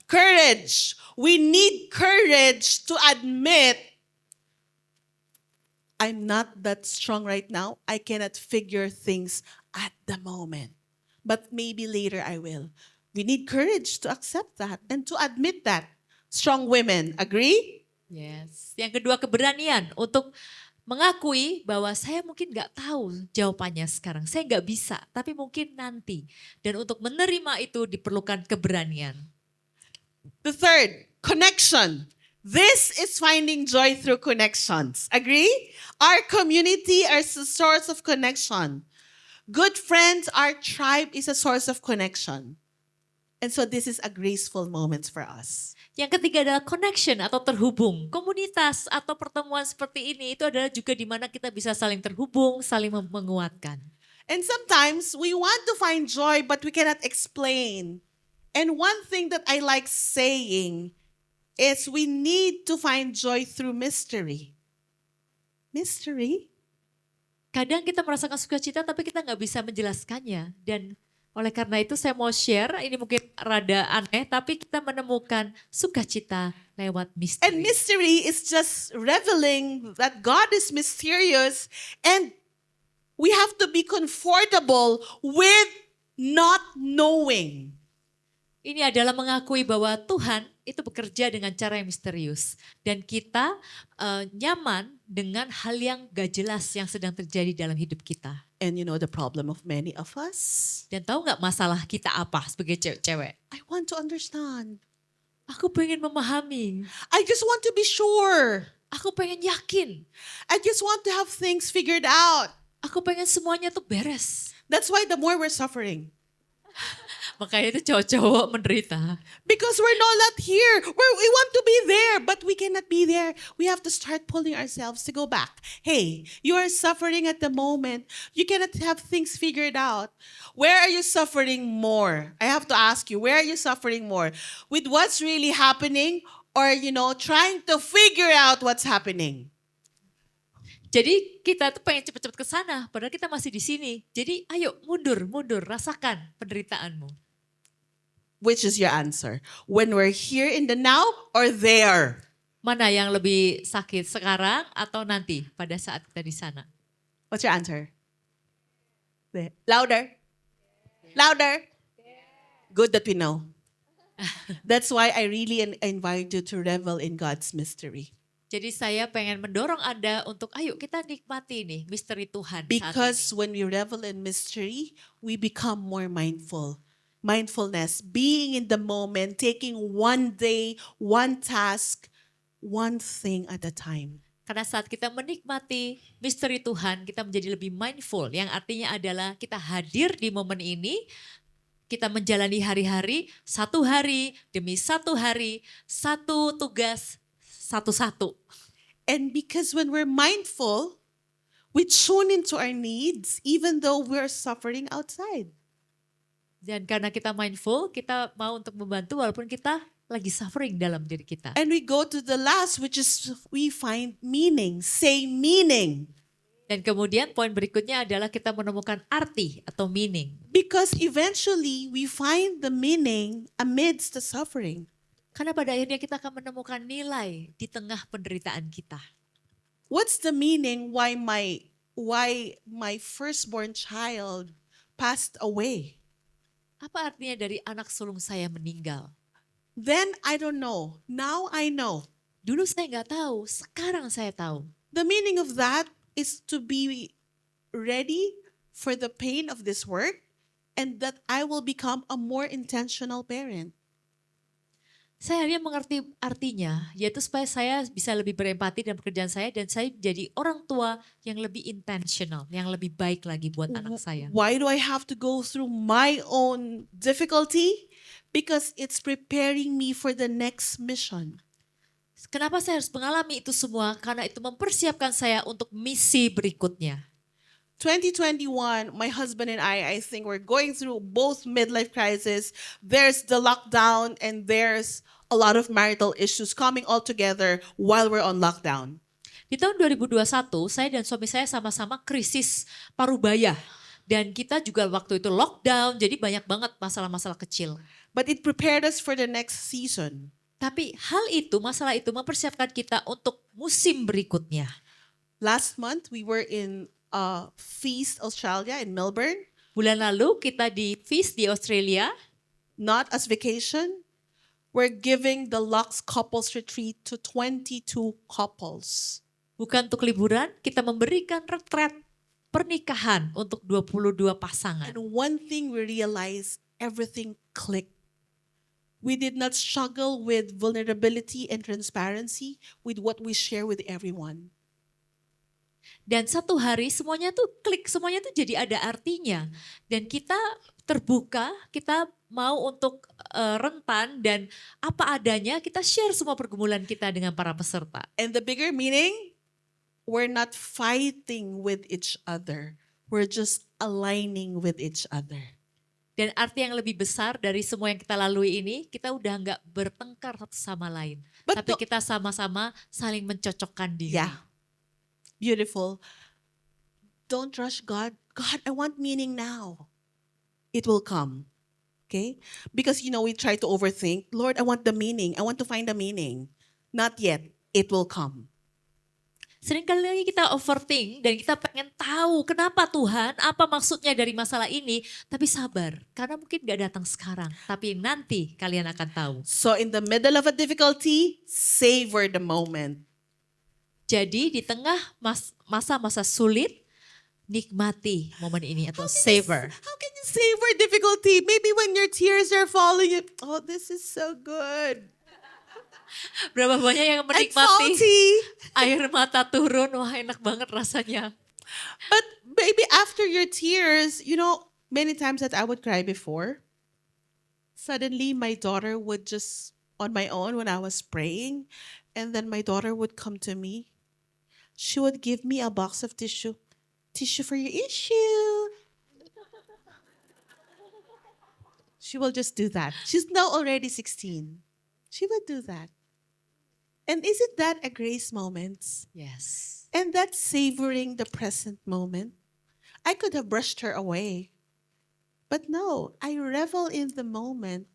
S1: Courage. We need courage to admit, I'm not that strong right now. I cannot figure things at the moment. But maybe later I will. We need courage to accept that and to admit that. Strong women, agree?
S2: Yes. Yang kedua, keberanian untuk mengakui bahwa saya mungkin nggak tahu jawabannya sekarang. Saya nggak bisa, tapi mungkin nanti. Dan untuk menerima itu diperlukan keberanian.
S1: The third, connection. This is finding joy through connections. Agree? Our community is a source of connection. Good friends, our tribe is a source of connection. And so this is a graceful moment for us.
S2: Yang ketiga adalah connection atau terhubung. Komunitas atau pertemuan seperti ini itu adalah juga di mana kita bisa saling terhubung, saling menguatkan.
S1: And sometimes we want to find joy, but we cannot explain. And one thing that I like saying is we need to find joy through mystery. Mystery?
S2: Kadang kita merasakan sukacita tapi kita nggak bisa menjelaskannya. Dan oleh karena itu saya mau share, ini mungkin rada aneh, tapi kita menemukan sukacita lewat misteri.
S1: And mystery is just reveling that God is mysterious, and we have to be comfortable with not knowing.
S2: Ini adalah mengakui bahwa Tuhan itu bekerja dengan cara yang misterius. Dan kita nyaman dengan hal yang gak jelas yang sedang terjadi dalam hidup kita.
S1: And you know the problem of many of us?
S2: Dan tahu gak masalah kita apa sebagai cewek-cewek?
S1: I want to understand.
S2: Aku pengen memahami.
S1: I just want to be sure.
S2: Aku pengen yakin.
S1: I just want to have things figured out.
S2: Aku pengen semuanya tuh beres.
S1: That's why the more we're suffering.
S2: Makanya itu cowok-cowok menderita.
S1: Because we're not here. We want to be there, but we cannot be there. We have to start pulling ourselves to go back. Hey, you are suffering at the moment. You cannot have things figured out. Where are you suffering more? I have to ask you, where are you suffering more? With what's really happening, or, trying to figure out what's happening?
S2: Jadi kita tuh pengen cepet-cepet ke sana, padahal kita masih di sini. Jadi ayo mundur, rasakan penderitaanmu.
S1: Which is your answer? When we're here in the now or there?
S2: Mana yang lebih sakit, sekarang atau nanti pada saat kita di sana?
S1: What's your answer? There. Louder. Louder. Good that we know. That's why I really invite you to revel in God's mystery.
S2: Jadi saya pengen mendorong Anda untuk ayo kita nikmati nih misteri Tuhan saat
S1: Because
S2: ini.
S1: when we revel in mystery, we become more mindful. Mindfulness, being in the moment, taking one day, one task, one thing at a time.
S2: Karena saat kita menikmati misteri Tuhan, kita menjadi lebih mindful. Yang artinya adalah kita hadir di momen ini, kita menjalani hari-hari, satu hari demi satu hari, satu tugas, satu-satu.
S1: And because when we're mindful, we tune into our needs even though we're suffering outside.
S2: Dan karena kita mindful, kita mau untuk membantu walaupun kita lagi suffering dalam diri kita.
S1: And we go to the last, which is we find meaning. Say meaning.
S2: Dan kemudian poin berikutnya adalah kita menemukan arti atau meaning.
S1: Because eventually we find the meaning amidst the suffering.
S2: Karena pada akhirnya kita akan menemukan nilai di tengah penderitaan kita.
S1: What's the meaning why my firstborn child passed away?
S2: Apa artinya dari anak sulung saya meninggal?
S1: Then I don't know. Now I know.
S2: Dulu saya nggak tahu, sekarang saya tahu.
S1: The meaning of that is to be ready for the pain of this work and that I will become a more intentional parent.
S2: Saya akhirnya mengerti artinya, yaitu supaya saya bisa lebih berempati dalam pekerjaan saya dan saya jadi orang tua yang lebih intentional, yang lebih baik lagi buat anak saya.
S1: Why do I have to go through my own difficulty? Because it's preparing me for the next mission.
S2: Kenapa saya harus mengalami itu semua? Karena itu mempersiapkan saya untuk misi berikutnya.
S1: 2021, my husband and I think we're going through both midlife crisis. There's the lockdown and there's a lot of marital issues coming all together while we're on lockdown.
S2: Di tahun 2021, saya dan suami saya sama-sama krisis parubaya. Dan kita juga waktu itu lockdown, jadi banyak banget masalah-masalah kecil.
S1: But it prepared us for the next season.
S2: Tapi masalah itu mempersiapkan kita untuk musim berikutnya.
S1: Last month, we were in Feast, Australia, in Melbourne.
S2: Bulan lalu kita di Feast di Australia.
S1: Not as vacation. We're giving the Lux Couples Retreat to 22 couples.
S2: Bukan untuk liburan, kita memberikan retret pernikahan untuk 22 pasangan.
S1: And one thing we realized, everything clicked. We did not struggle with vulnerability and transparency with what we share with everyone.
S2: Dan satu hari semuanya tuh klik, semuanya tuh jadi ada artinya. Dan kita terbuka, kita mau untuk rentan dan apa adanya kita share semua pergumulan kita dengan para peserta.
S1: And the bigger meaning, we're not fighting with each other. We're just aligning with each other.
S2: Dan arti yang lebih besar dari semua yang kita lalui ini, kita udah nggak bertengkar satu sama lain. Tapi
S1: Betul.
S2: kita sama-sama saling mencocokkan diri.
S1: Yeah. Beautiful. Don't rush God. God, I want meaning now. It will come. Okay? Because, we try to overthink. Lord, I want the meaning. I want to find the meaning. Not yet. It will come.
S2: Seringkali lagi kita overthink dan kita pengen tahu kenapa Tuhan, apa maksudnya dari masalah ini. Tapi sabar, karena mungkin gak datang sekarang. Tapi nanti kalian akan tahu.
S1: So in the middle of a difficulty, savor the moment.
S2: Jadi di tengah masa-masa sulit, nikmati momen ini atau savor.
S1: How can you savor difficulty? Maybe when your tears are falling, oh, this is so good.
S2: Berapa banyak yang
S1: And
S2: menikmati
S1: salty.
S2: air mata turun, wah enak banget rasanya.
S1: But maybe after your tears, many times that I would cry before. Suddenly, my daughter would just, on my own, when I was praying, and then my daughter would come to me. She would give me a box of tissue. Tissue for your issue. She will just do that. She's now already 16. She would do that. And isn't that a grace moment?
S2: Yes.
S1: And that's savoring the present moment. I could have brushed her away. But no, I revel in the moment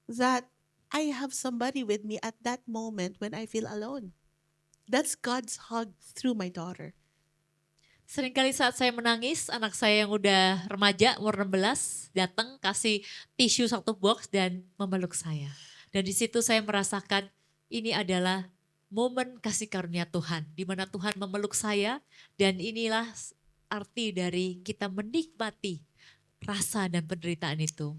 S1: that I have somebody with me at that moment when I feel alone. That's God's hug through my daughter.
S2: Seringkali saat saya menangis, anak saya yang udah remaja, umur 16, datang kasih tisu satu box dan memeluk saya. Dan di situ saya merasakan ini adalah momen kasih karunia Tuhan, di mana Tuhan memeluk saya, dan inilah arti dari kita menikmati rasa dan penderitaan itu.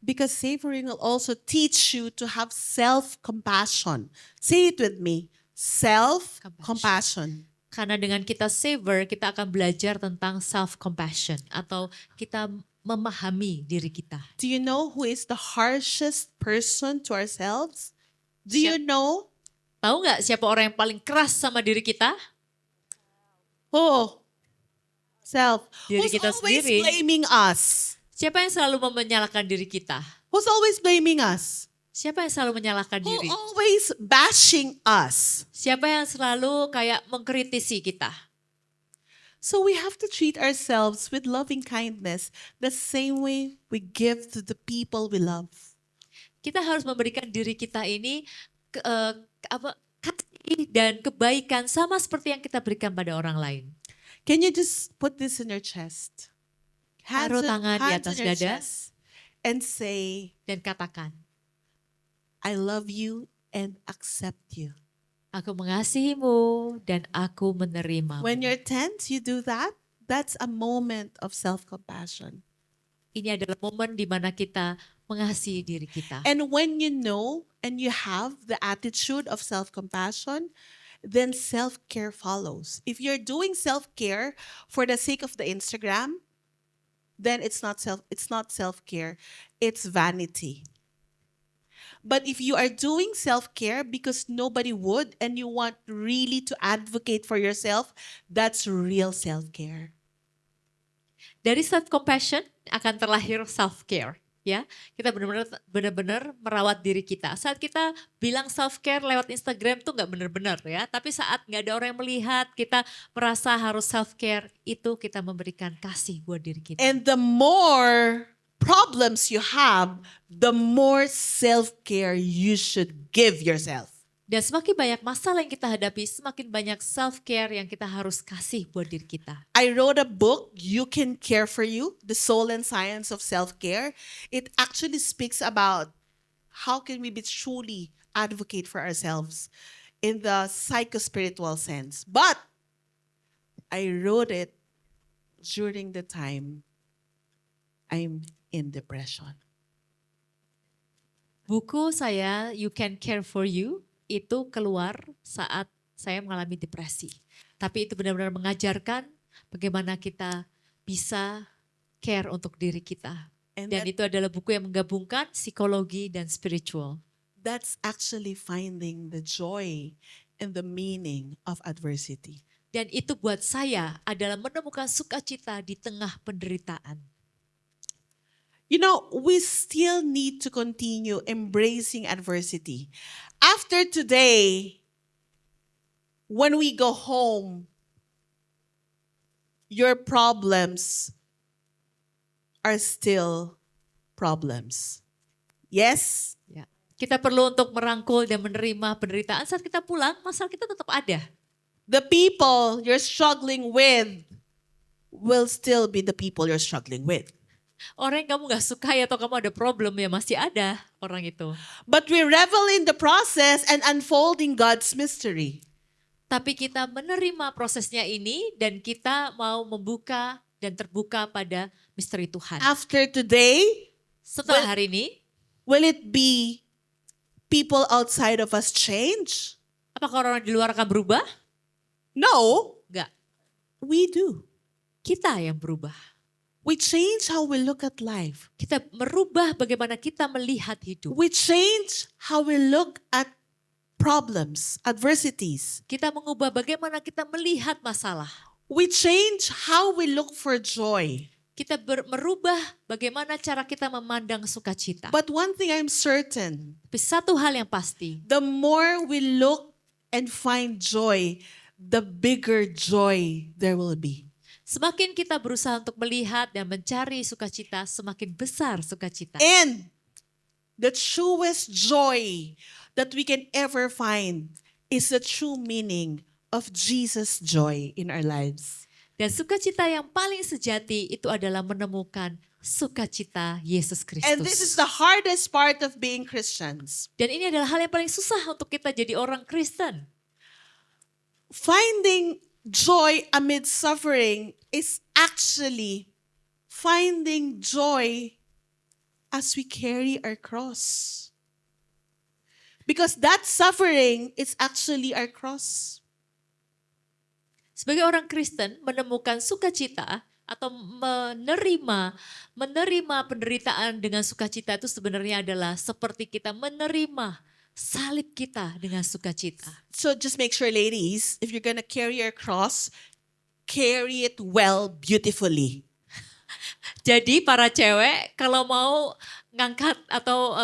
S1: Because savoring will also teach you to have self-compassion. Say it with me. Self-compassion.
S2: Karena dengan kita savor, kita akan belajar tentang self-compassion atau kita memahami diri kita.
S1: Do you know who is the harshest person to ourselves? Do you know?
S2: Tahu nggak siapa orang yang paling keras sama diri kita?
S1: Oh, self.
S2: Diri
S1: Who's
S2: kita
S1: always
S2: sendiri.
S1: blaming us?
S2: Siapa yang selalu menyalahkan diri kita?
S1: Who's always blaming us?
S2: Siapa yang selalu menyalahkan
S1: Who
S2: diri?
S1: always bashing us?
S2: Siapa yang selalu kayak mengkritisi kita?
S1: So we have to treat ourselves with loving kindness the same way we give to the people we love.
S2: Kita harus memberikan diri kita ini kasih dan kebaikan sama seperti yang kita berikan pada orang lain.
S1: Can you just put this in your chest?
S2: Taruh tangan di
S1: hands
S2: atas
S1: on your
S2: dada.
S1: chest and say,
S2: Dan katakan,
S1: I love you and accept you.
S2: aku mengasihimu dan aku menerimamu.
S1: When you're tense, you do that. That's a moment of self-compassion.
S2: Ini adalah momen di mana kita mengasihi diri kita.
S1: And when you know and you have the attitude of self-compassion, then self-care follows. If you're doing self-care for the sake of the Instagram, then it's not self-care, it's vanity. But if you are doing self-care because nobody would and you want really to advocate for yourself, that's real self-care.
S2: Dari self-compassion akan terlahir self-care. Ya, kita benar-benar merawat diri kita. Saat kita bilang self-care lewat Instagram tuh nggak benar-benar ya. Tapi saat nggak ada orang yang melihat, kita merasa harus self-care, itu kita memberikan kasih buat diri kita.
S1: And the more problems you have, the more self-care you should give yourself.
S2: Dan semakin banyak masalah yang kita hadapi, semakin banyak self-care yang kita harus kasih buat diri kita.
S1: I wrote a book, You Can Care for You, The Soul and Science of Self-Care. It actually speaks about how can we be truly advocate for ourselves in the psycho-spiritual sense. But I wrote it during the time I'm in depression.
S2: Buku saya, You Can Care for You, itu keluar saat saya mengalami depresi. Tapi itu benar-benar mengajarkan bagaimana kita bisa care untuk diri kita.
S1: And
S2: Dan itu adalah buku yang menggabungkan psikologi dan spiritual.
S1: that's actually finding the joy and the meaning of adversity.
S2: Dan itu buat saya adalah menemukan sukacita di tengah penderitaan.
S1: You know, we still need to continue embracing adversity. After today, when we go home, your problems are still problems. Yes?
S2: Ya. Kita perlu untuk merangkul dan menerima penderitaan. Saat kita pulang, masalah kita tetap ada.
S1: The people you're struggling with will still be the people you're struggling with.
S2: Orang yang kamu gak sukai atau kamu ada problem ya masih ada orang itu.
S1: But we revel in the process and unfolding God's mystery.
S2: Tapi kita menerima prosesnya ini dan kita mau membuka dan terbuka pada misteri Tuhan.
S1: After today,
S2: Setelah hari ini,
S1: will it be people outside of us change?
S2: apakah orang di luar akan berubah?
S1: No,
S2: Enggak,
S1: we do.
S2: kita yang berubah.
S1: We change how we look at life.
S2: Kita merubah bagaimana kita melihat hidup.
S1: We change how we look at problems, adversities.
S2: Kita mengubah bagaimana kita melihat masalah.
S1: We change how we look for joy.
S2: Kita merubah bagaimana cara kita memandang sukacita.
S1: But one thing I'm certain,
S2: Tapi satu hal yang pasti,
S1: the more we look and find joy, the bigger joy there will be.
S2: semakin kita berusaha untuk melihat dan mencari sukacita, semakin besar sukacita.
S1: And the truest joy that we can ever find is the true meaning of Jesus' joy in our lives.
S2: Dan sukacita yang paling sejati itu adalah menemukan sukacita Yesus
S1: And this is
S2: Kristus.
S1: the hardest part of being Christians.
S2: Dan ini adalah hal yang paling susah untuk kita jadi orang Kristen.
S1: Finding joy amid suffering is actually finding joy as we carry our cross. Because that suffering is actually our cross.
S2: Sebagai orang Kristen, menemukan sukacita atau menerima penderitaan dengan sukacita itu sebenarnya adalah seperti kita menerima salib kita dengan sukacita.
S1: So just make sure, ladies, if you're gonna carry your cross, carry it well, beautifully.
S2: Jadi para cewek kalau mau ngangkat atau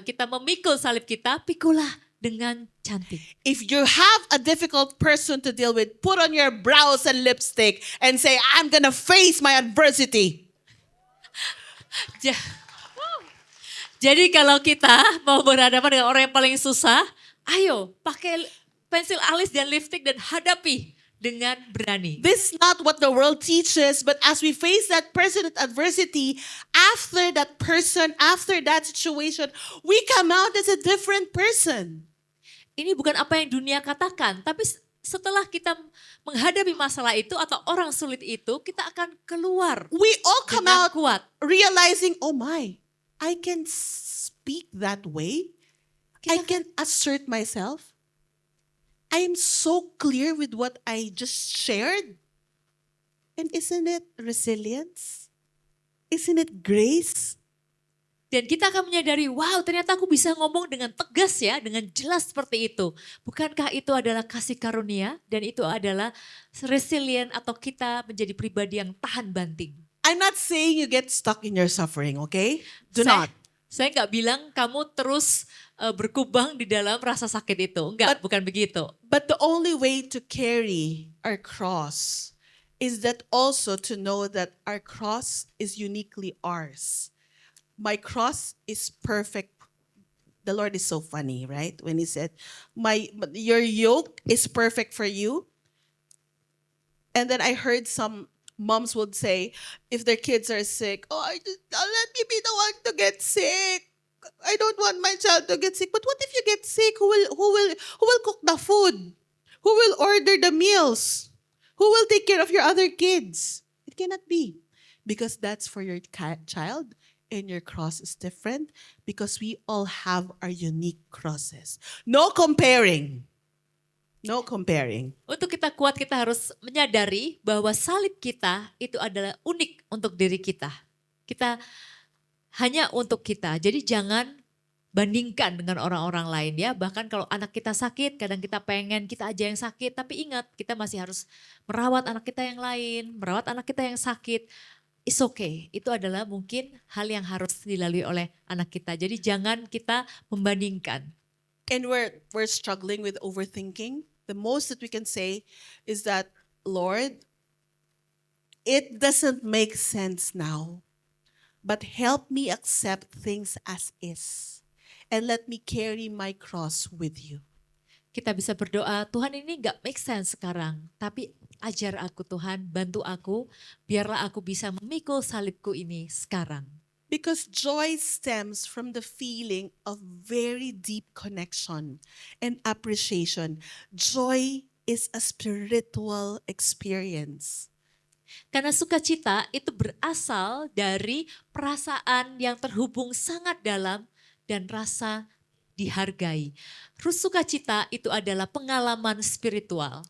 S2: kita memikul salib kita, pikulah dengan cantik.
S1: If you have a difficult person to deal with, put on your brows and lipstick and say, I'm gonna face my adversity.
S2: Ja- Jadi kalau kita mau berhadapan dengan orang yang paling susah, ayo pakai pensil alis dan lipstick dan hadapi dengan berani.
S1: This is not what the world teaches, but as we face that person at adversity, after that person, after that situation, we come out as a different person.
S2: Ini bukan apa yang dunia katakan, tapi setelah kita menghadapi masalah itu atau orang sulit itu, kita akan keluar
S1: We all come
S2: dengan
S1: out
S2: kuat.
S1: realizing, oh my, I can speak that way. I can assert myself. I am so clear with what I just shared. And isn't it resilience? Isn't it grace?
S2: Dan kita akan menyadari, wow ternyata aku bisa ngomong dengan tegas ya, dengan jelas seperti itu. Bukankah itu adalah kasih karunia dan itu adalah resilient atau kita menjadi pribadi yang tahan banting.
S1: I'm not saying you get stuck in your suffering, okay? Do not.
S2: Saya nggak bilang kamu terus berkubang di dalam rasa sakit itu. Enggak, bukan begitu.
S1: But the only way to carry our cross is that also to know that our cross is uniquely ours. My cross is perfect. The Lord is so funny, right? When he said, your yoke is perfect for you. And then I heard some moms would say, if their kids are sick, let me be the one to get sick. I don't want my child to get sick. But what if you get sick? Who will cook the food? Who will order the meals? Who will take care of your other kids? It cannot be, because that's for your child. And your cross is different because we all have our unique crosses. No comparing. No comparing.
S2: Untuk kita kuat kita harus menyadari bahwa salib kita itu adalah unik untuk diri kita. Kita hanya untuk kita. Jadi jangan bandingkan dengan orang-orang lain ya. Bahkan kalau anak kita sakit, kadang kita pengen kita aja yang sakit. Tapi ingat kita masih harus merawat anak kita yang lain, merawat anak kita yang sakit. It's okay, itu adalah mungkin hal yang harus dilalui oleh anak kita. Jadi jangan kita membandingkan.
S1: And we're struggling with overthinking. The most that we can say is that, Lord, it doesn't make sense now, but help me accept things as is and let me carry my cross with you.
S2: Kita bisa berdoa, Tuhan ini gak make sense sekarang, tapi ajar aku Tuhan, bantu aku, biarlah aku bisa memikul salibku ini sekarang.
S1: Because joy stems from the feeling of very deep connection and appreciation. Joy is a spiritual experience.
S2: Karena sukacita itu berasal dari perasaan yang terhubung sangat dalam dan rasa dihargai. Sukacita itu adalah pengalaman spiritual.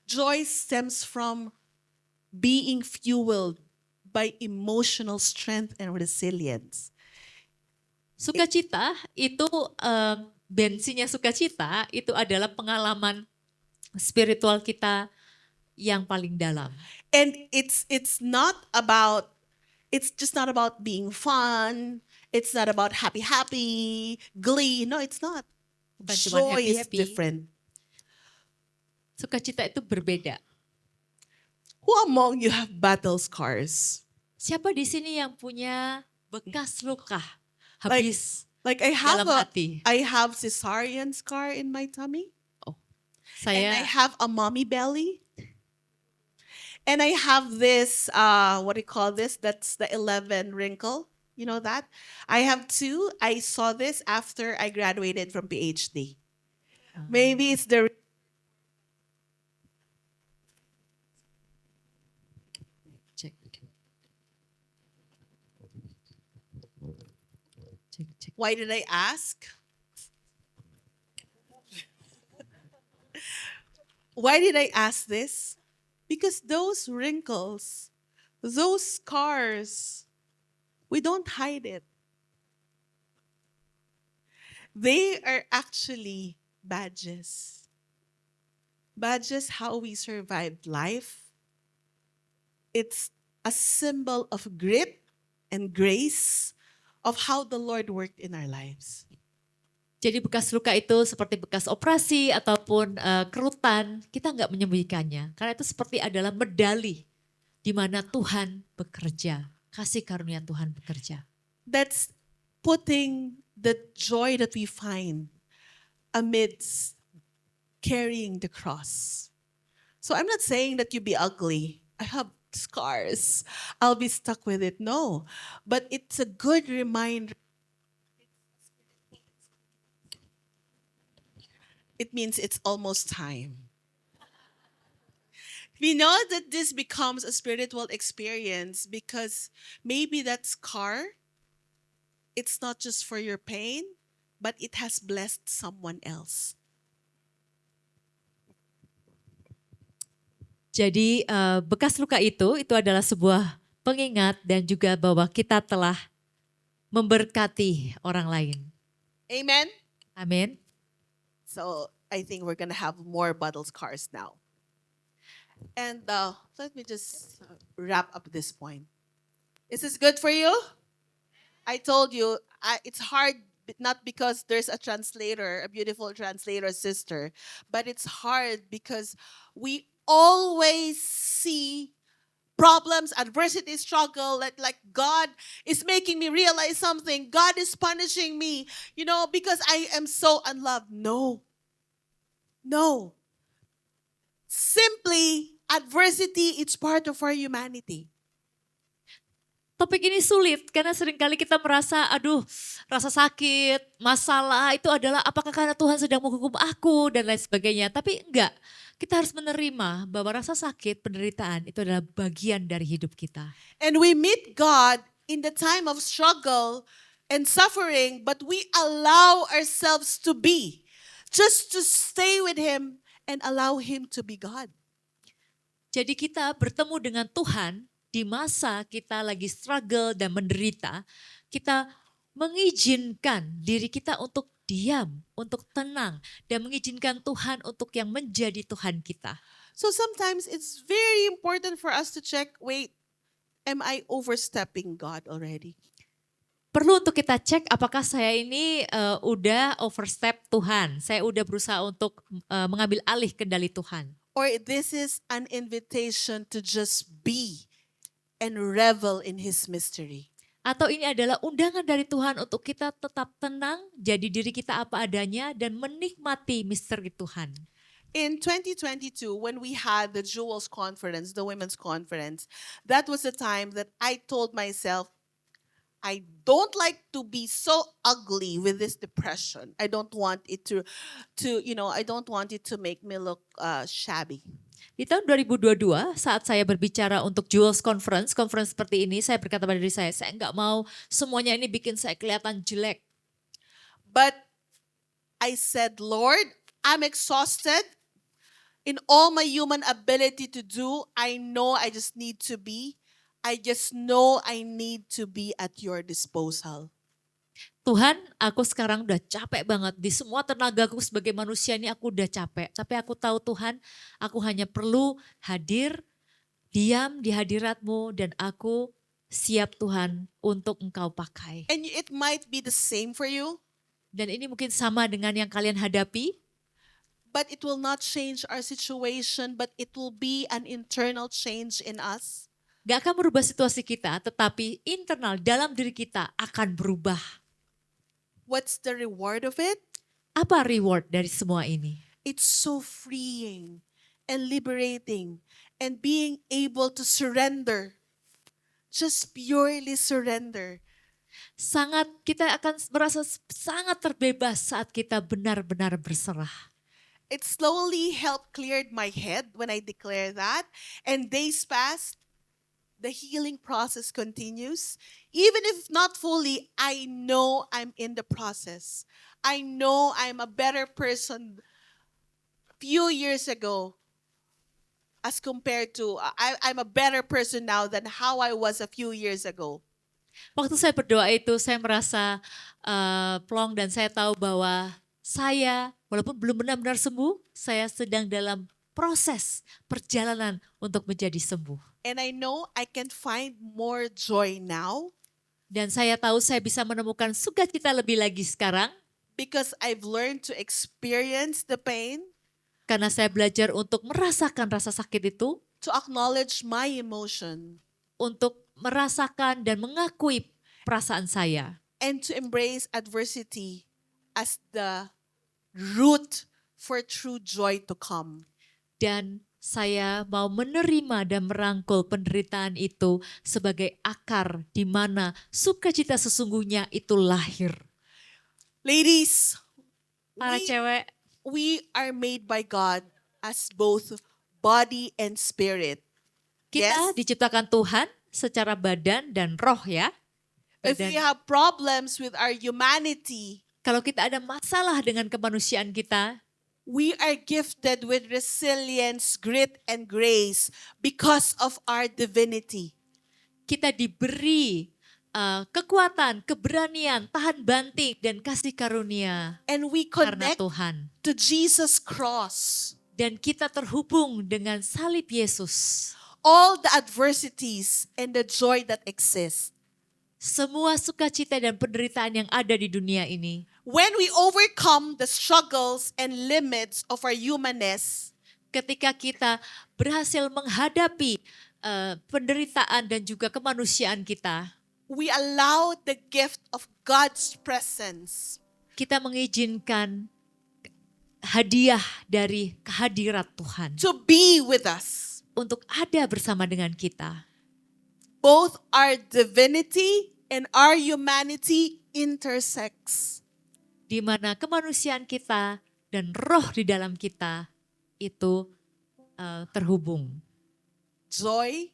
S1: Joy stems from being fueled by emotional strength and resilience.
S2: Sukacita itu bensinnya sukacita itu adalah pengalaman spiritual kita yang paling dalam.
S1: And it's just not about being fun. It's not about happy, glee. No, it's not.
S2: Bukan cuma
S1: Joy is
S2: happy-happy.
S1: different.
S2: Sukacita itu berbeda.
S1: Who among you have battle scars?
S2: Siapa di sini yang punya bekas luka habis
S1: Like I have
S2: dalam hati?
S1: I have cesarean scar in my tummy. And I
S2: Saya
S1: have a mommy belly. And I have this, what do you call this? That's the 11 wrinkle. You know that? I have two. I saw this after I graduated from PhD. Maybe it's the...
S2: cek. Cek.
S1: Why did I ask? Why did I ask this? Because those wrinkles, those scars, we don't hide it. They are actually badges. Badges how we survived life. It's a symbol of grit and grace of how the Lord worked in our lives.
S2: Jadi bekas luka itu seperti bekas operasi ataupun kerutan, kita nggak menyembunyikannya. Karena itu seperti adalah medali di mana Tuhan bekerja, kasih karunia Tuhan bekerja.
S1: That's putting the joy that we find amidst carrying the cross. So I'm not saying that you be ugly. I have scars. I'll be stuck with it. No. But it's a good reminder. It means it's almost time. We know that this becomes a spiritual experience because maybe that scar, it's not just for your pain, but it has blessed someone else.
S2: Jadi bekas luka itu adalah sebuah pengingat dan juga bahwa kita telah memberkati orang lain.
S1: Amen?
S2: Amin.
S1: So I think we're going to have more battle scars now. And let me just wrap up this point. Is this good for you? I told you it's hard, not because there's a translator, a beautiful translator sister, but it's hard because we always see problems, adversity, struggle, like God is making me realize something. God is punishing me, because I am so unloved. No. Simply, adversity, it's part of our humanity.
S2: Topik ini sulit karena seringkali kita merasa, rasa sakit, masalah itu adalah apakah karena Tuhan sedang menghukum aku dan lain sebagainya. Tapi enggak, kita harus menerima bahwa rasa sakit, penderitaan itu adalah bagian dari hidup kita.
S1: And we meet God in the time of struggle and suffering, but we allow ourselves to be, just to stay with Him and allow Him to be God.
S2: Jadi kita bertemu dengan Tuhan di masa kita lagi struggle dan menderita, kita mengizinkan diri kita untuk diam, untuk tenang, dan mengizinkan Tuhan untuk yang menjadi Tuhan kita.
S1: So sometimes it's very important for us to check, wait, am I overstepping God already?
S2: Perlu untuk kita cek apakah saya ini udah overstep Tuhan, saya udah berusaha untuk mengambil alih kendali Tuhan.
S1: Or this is an invitation to just be and revel in His mystery.
S2: Atau ini adalah undangan dari Tuhan untuk kita tetap tenang, jadi diri kita apa adanya dan menikmati misteri Tuhan.
S1: In 2022, when we had the Jewels Conference, the Women's Conference, that was the time that I told myself, I don't like to be so ugly with this depression. I don't want it to I don't want it to make me look shabby.
S2: Di tahun 2022 saat saya berbicara untuk Jewels Conference seperti ini, saya berkata pada diri saya nggak mau semuanya ini bikin saya kelihatan jelek.
S1: But I said, Lord, I'm exhausted in all my human ability to do. I know I just need to be I just know I need to be at your disposal.
S2: Tuhan, aku sekarang udah capek banget. Di semua tenagaku sebagai manusia ini aku udah capek. Tapi aku tahu Tuhan, aku hanya perlu hadir, diam di hadirat-Mu, dan aku siap Tuhan untuk Engkau pakai.
S1: And it might be the same for you,
S2: Dan ini mungkin sama dengan yang kalian hadapi,
S1: but it will not change our situation, but it will be an internal change in us.
S2: gak akan merubah situasi kita, tetapi internal dalam diri kita akan berubah.
S1: What's the reward of it?
S2: Apa reward dari semua ini?
S1: It's so freeing and liberating and being able to surrender. Just purely surrender.
S2: Kita akan merasa sangat terbebas saat kita benar-benar berserah.
S1: It slowly helped cleared my head when I declare that. And days passed, the healing process continues. Even if not fully, I know I'm in the process. I know I'm a better person few years ago as compared to, I'm a better person now than how I was a few years ago.
S2: Waktu saya berdoa itu saya merasa plong dan saya tahu bahwa saya walaupun belum benar-benar sembuh, saya sedang dalam proses perjalanan untuk menjadi sembuh.
S1: And I know I can find more joy now
S2: Dan saya tahu saya bisa menemukan sukacita lebih lagi sekarang
S1: because I've learned to experience the pain,
S2: karena saya belajar untuk merasakan rasa sakit itu,
S1: to acknowledge my emotion,
S2: untuk merasakan dan mengakui perasaan saya.
S1: and to embrace adversity as the root for true joy to come.
S2: Dan saya mau menerima dan merangkul penderitaan itu sebagai akar di mana sukacita sesungguhnya itu lahir.
S1: Ladies,
S2: Para cewek,
S1: we are made by God as both body and spirit.
S2: kita
S1: Yes?
S2: diciptakan Tuhan secara badan dan roh ya.
S1: If
S2: Badan.
S1: we have problems with our humanity,
S2: Kalau kita ada masalah dengan kemanusiaan kita,
S1: we are gifted with resilience, grit, and grace because of our divinity.
S2: kita diberi kekuatan, keberanian, tahan banting, dan kasih karunia
S1: And we
S2: karena
S1: connect
S2: Tuhan.
S1: to Jesus' cross.
S2: Dan kita terhubung dengan salib Yesus.
S1: All the adversities and the joy that exists.
S2: Semua sukacita dan penderitaan yang ada di dunia ini,
S1: When we overcome the struggles and limits of our humanness,
S2: ketika kita berhasil menghadapi penderitaan dan juga kemanusiaan kita,
S1: we allow the gift of God's presence
S2: kita mengizinkan hadiah dari kehadirat Tuhan
S1: to be with us.
S2: untuk ada bersama dengan kita.
S1: Both our divinity and our humanity intersects.
S2: Di mana kemanusiaan kita dan roh di dalam kita itu terhubung.
S1: Joy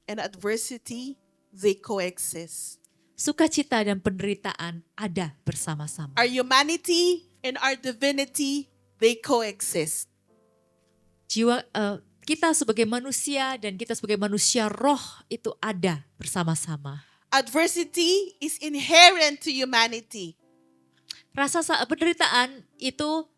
S1: and adversity, they coexist.
S2: Sukacita dan penderitaan ada bersama-sama.
S1: Our humanity and our divinity, they coexist.
S2: Kita sebagai manusia dan kita sebagai manusia roh itu ada bersama-sama.
S1: Adversity is inherent to humanity.
S2: Penderitaan itu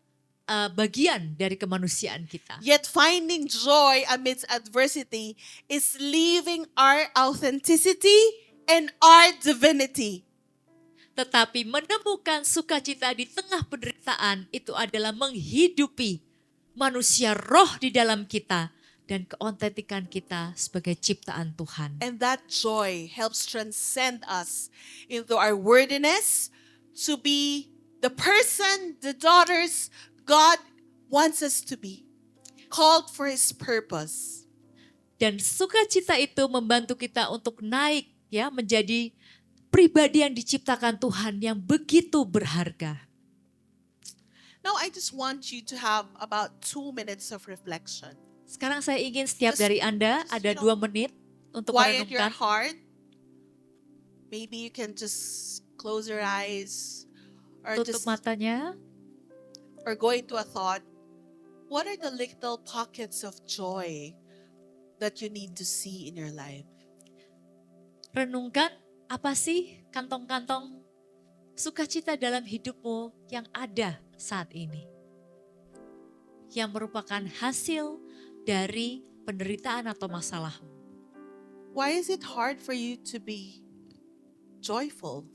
S2: bagian dari kemanusiaan kita.
S1: Yet finding joy amidst adversity is leaving our authenticity and our divinity.
S2: Tetapi menemukan sukacita di tengah penderitaan itu adalah menghidupi manusia roh di dalam kita dan keautentikan kita sebagai ciptaan Tuhan.
S1: And that joy helps transcend us into our worthiness to be the person, the daughters God wants us to be, called for His purpose.
S2: Dan sukacita itu membantu kita untuk naik ya menjadi pribadi yang diciptakan Tuhan yang begitu berharga.
S1: Now I just want you to have about 2 minutes of reflection.
S2: Sekarang saya ingin setiap
S1: Just-
S2: dari Anda
S1: just,
S2: ada
S1: you know,
S2: 2 menit untuk
S1: Quiet your
S2: merenungkan.
S1: heart. Maybe you can just close your eyes or
S2: Tutup
S1: just
S2: matanya.
S1: or go into a thought. What are the little pockets of joy that you need to see in your life?
S2: Renungkan apa sih kantong-kantong sukacita dalam hidupmu yang ada saat ini. Yang merupakan hasil dari penderitaan atau masalahmu.
S1: Why is it hard for you to be joyful?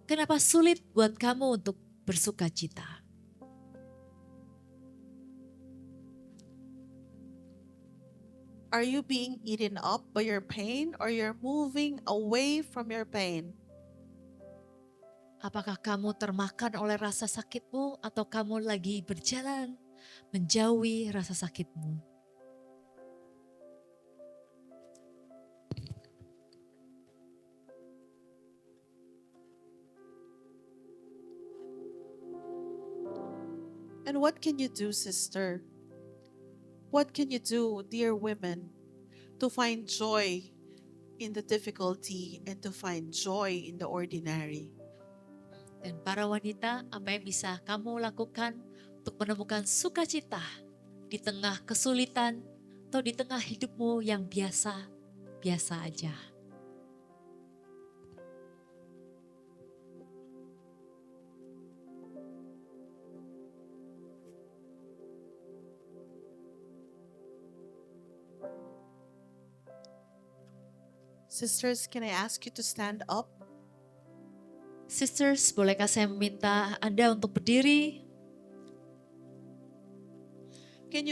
S2: Kenapa sulit buat kamu untuk bersukacita?
S1: Are you being eaten up by your pain or you're moving away from your pain?
S2: Apakah kamu termakan oleh rasa sakitmu atau kamu lagi berjalan menjauhi rasa sakitmu?
S1: And what can you do, sister? What can you do, dear women, to find joy in the difficulty and to find joy in the ordinary?
S2: Dan para wanita, apa yang bisa kamu lakukan untuk menemukan sukacita di tengah kesulitan atau di tengah hidupmu yang biasa aja?
S1: Sisters, can I ask you to stand up?
S2: Sisters, bolehkah saya meminta Anda untuk berdiri?
S1: Can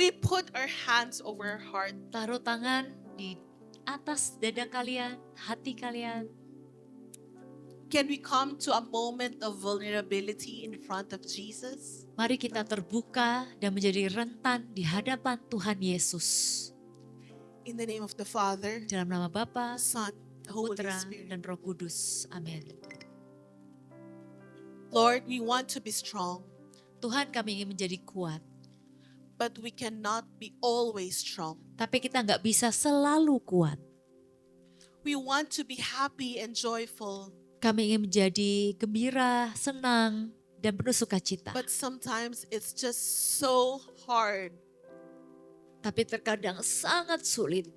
S1: we put our hands over our heart?
S2: Taruh tangan di atas dada kalian, hati kalian.
S1: Can we come to a moment of vulnerability in front of Jesus?
S2: Mari kita terbuka dan menjadi rentan di hadapan Tuhan Yesus.
S1: In the name of the Father,
S2: Dalam nama Bapa,
S1: Son, the Holy
S2: Putra,
S1: Spirit.
S2: dan Roh Kudus. Amin.
S1: Lord, we want to be strong,
S2: Tuhan, kami ingin menjadi kuat.
S1: but we cannot be always strong.
S2: Tapi kita nggak bisa selalu kuat.
S1: We want to be happy and joyful,
S2: Kami ingin menjadi gembira, senang, dan penuh sukacita.
S1: but sometimes it's just so hard.
S2: Tapi terkadang sangat sulit.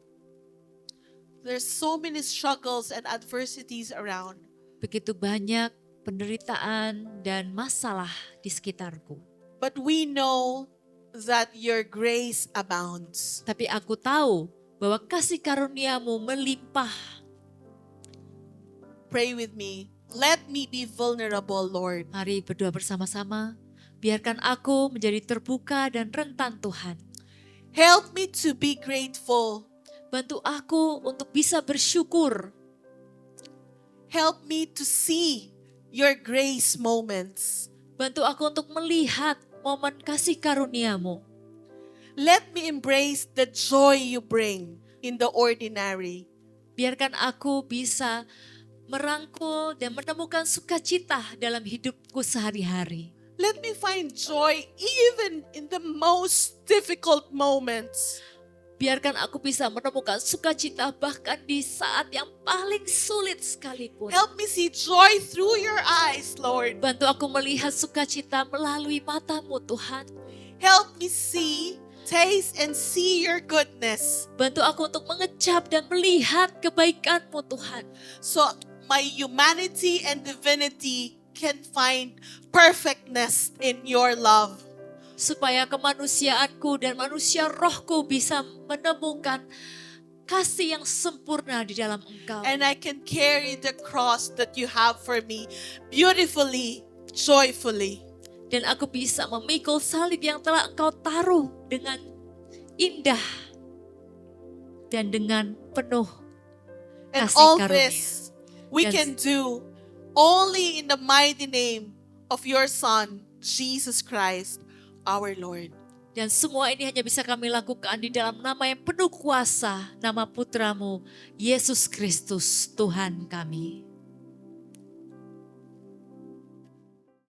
S1: There's so many struggles and adversities around.
S2: Begitu banyak penderitaan dan masalah di sekitarku.
S1: But we know that your grace abounds.
S2: Tapi aku tahu bahwa kasih karuniamu melimpah.
S1: Pray with me. Let me be vulnerable, Lord.
S2: Mari berdoa bersama-sama. Biarkan aku menjadi terbuka dan rentan Tuhan.
S1: Help me to be grateful.
S2: Bantu aku untuk bisa bersyukur.
S1: Help me to see your grace moments.
S2: Bantu aku untuk melihat momen kasih karuniamu.
S1: Let me embrace the joy you bring in the ordinary.
S2: Biarkan aku bisa merangkul dan menemukan sukacita dalam hidupku sehari-hari.
S1: Let me find joy even in the most difficult moments.
S2: Biarkan aku bisa menemukan sukacita bahkan di saat yang paling sulit sekalipun.
S1: Help me see joy through your eyes, Lord.
S2: Bantu aku melihat sukacita melalui matamu, Tuhan.
S1: Help me see, taste, and see your goodness.
S2: Bantu aku untuk mengecap dan melihat kebaikan-Mu, Tuhan.
S1: So my humanity and divinity can find perfectness in your love.
S2: Supaya kemanusiaanku dan manusia rohku bisa menemukan kasih yang sempurna di dalam Engkau.
S1: And I can carry the cross that you have for me beautifully, joyfully.
S2: Dan aku bisa memikul salib yang telah Engkau taruh dengan indah dan dengan penuh
S1: And
S2: kasih
S1: all
S2: karunia.
S1: this we
S2: Yes.
S1: can do only in the mighty name of your Son, Jesus Christ, our Lord.
S2: Dan semua ini hanya bisa kami lakukan di dalam nama yang penuh kuasa, nama Putramu, Yesus Kristus, Tuhan kami.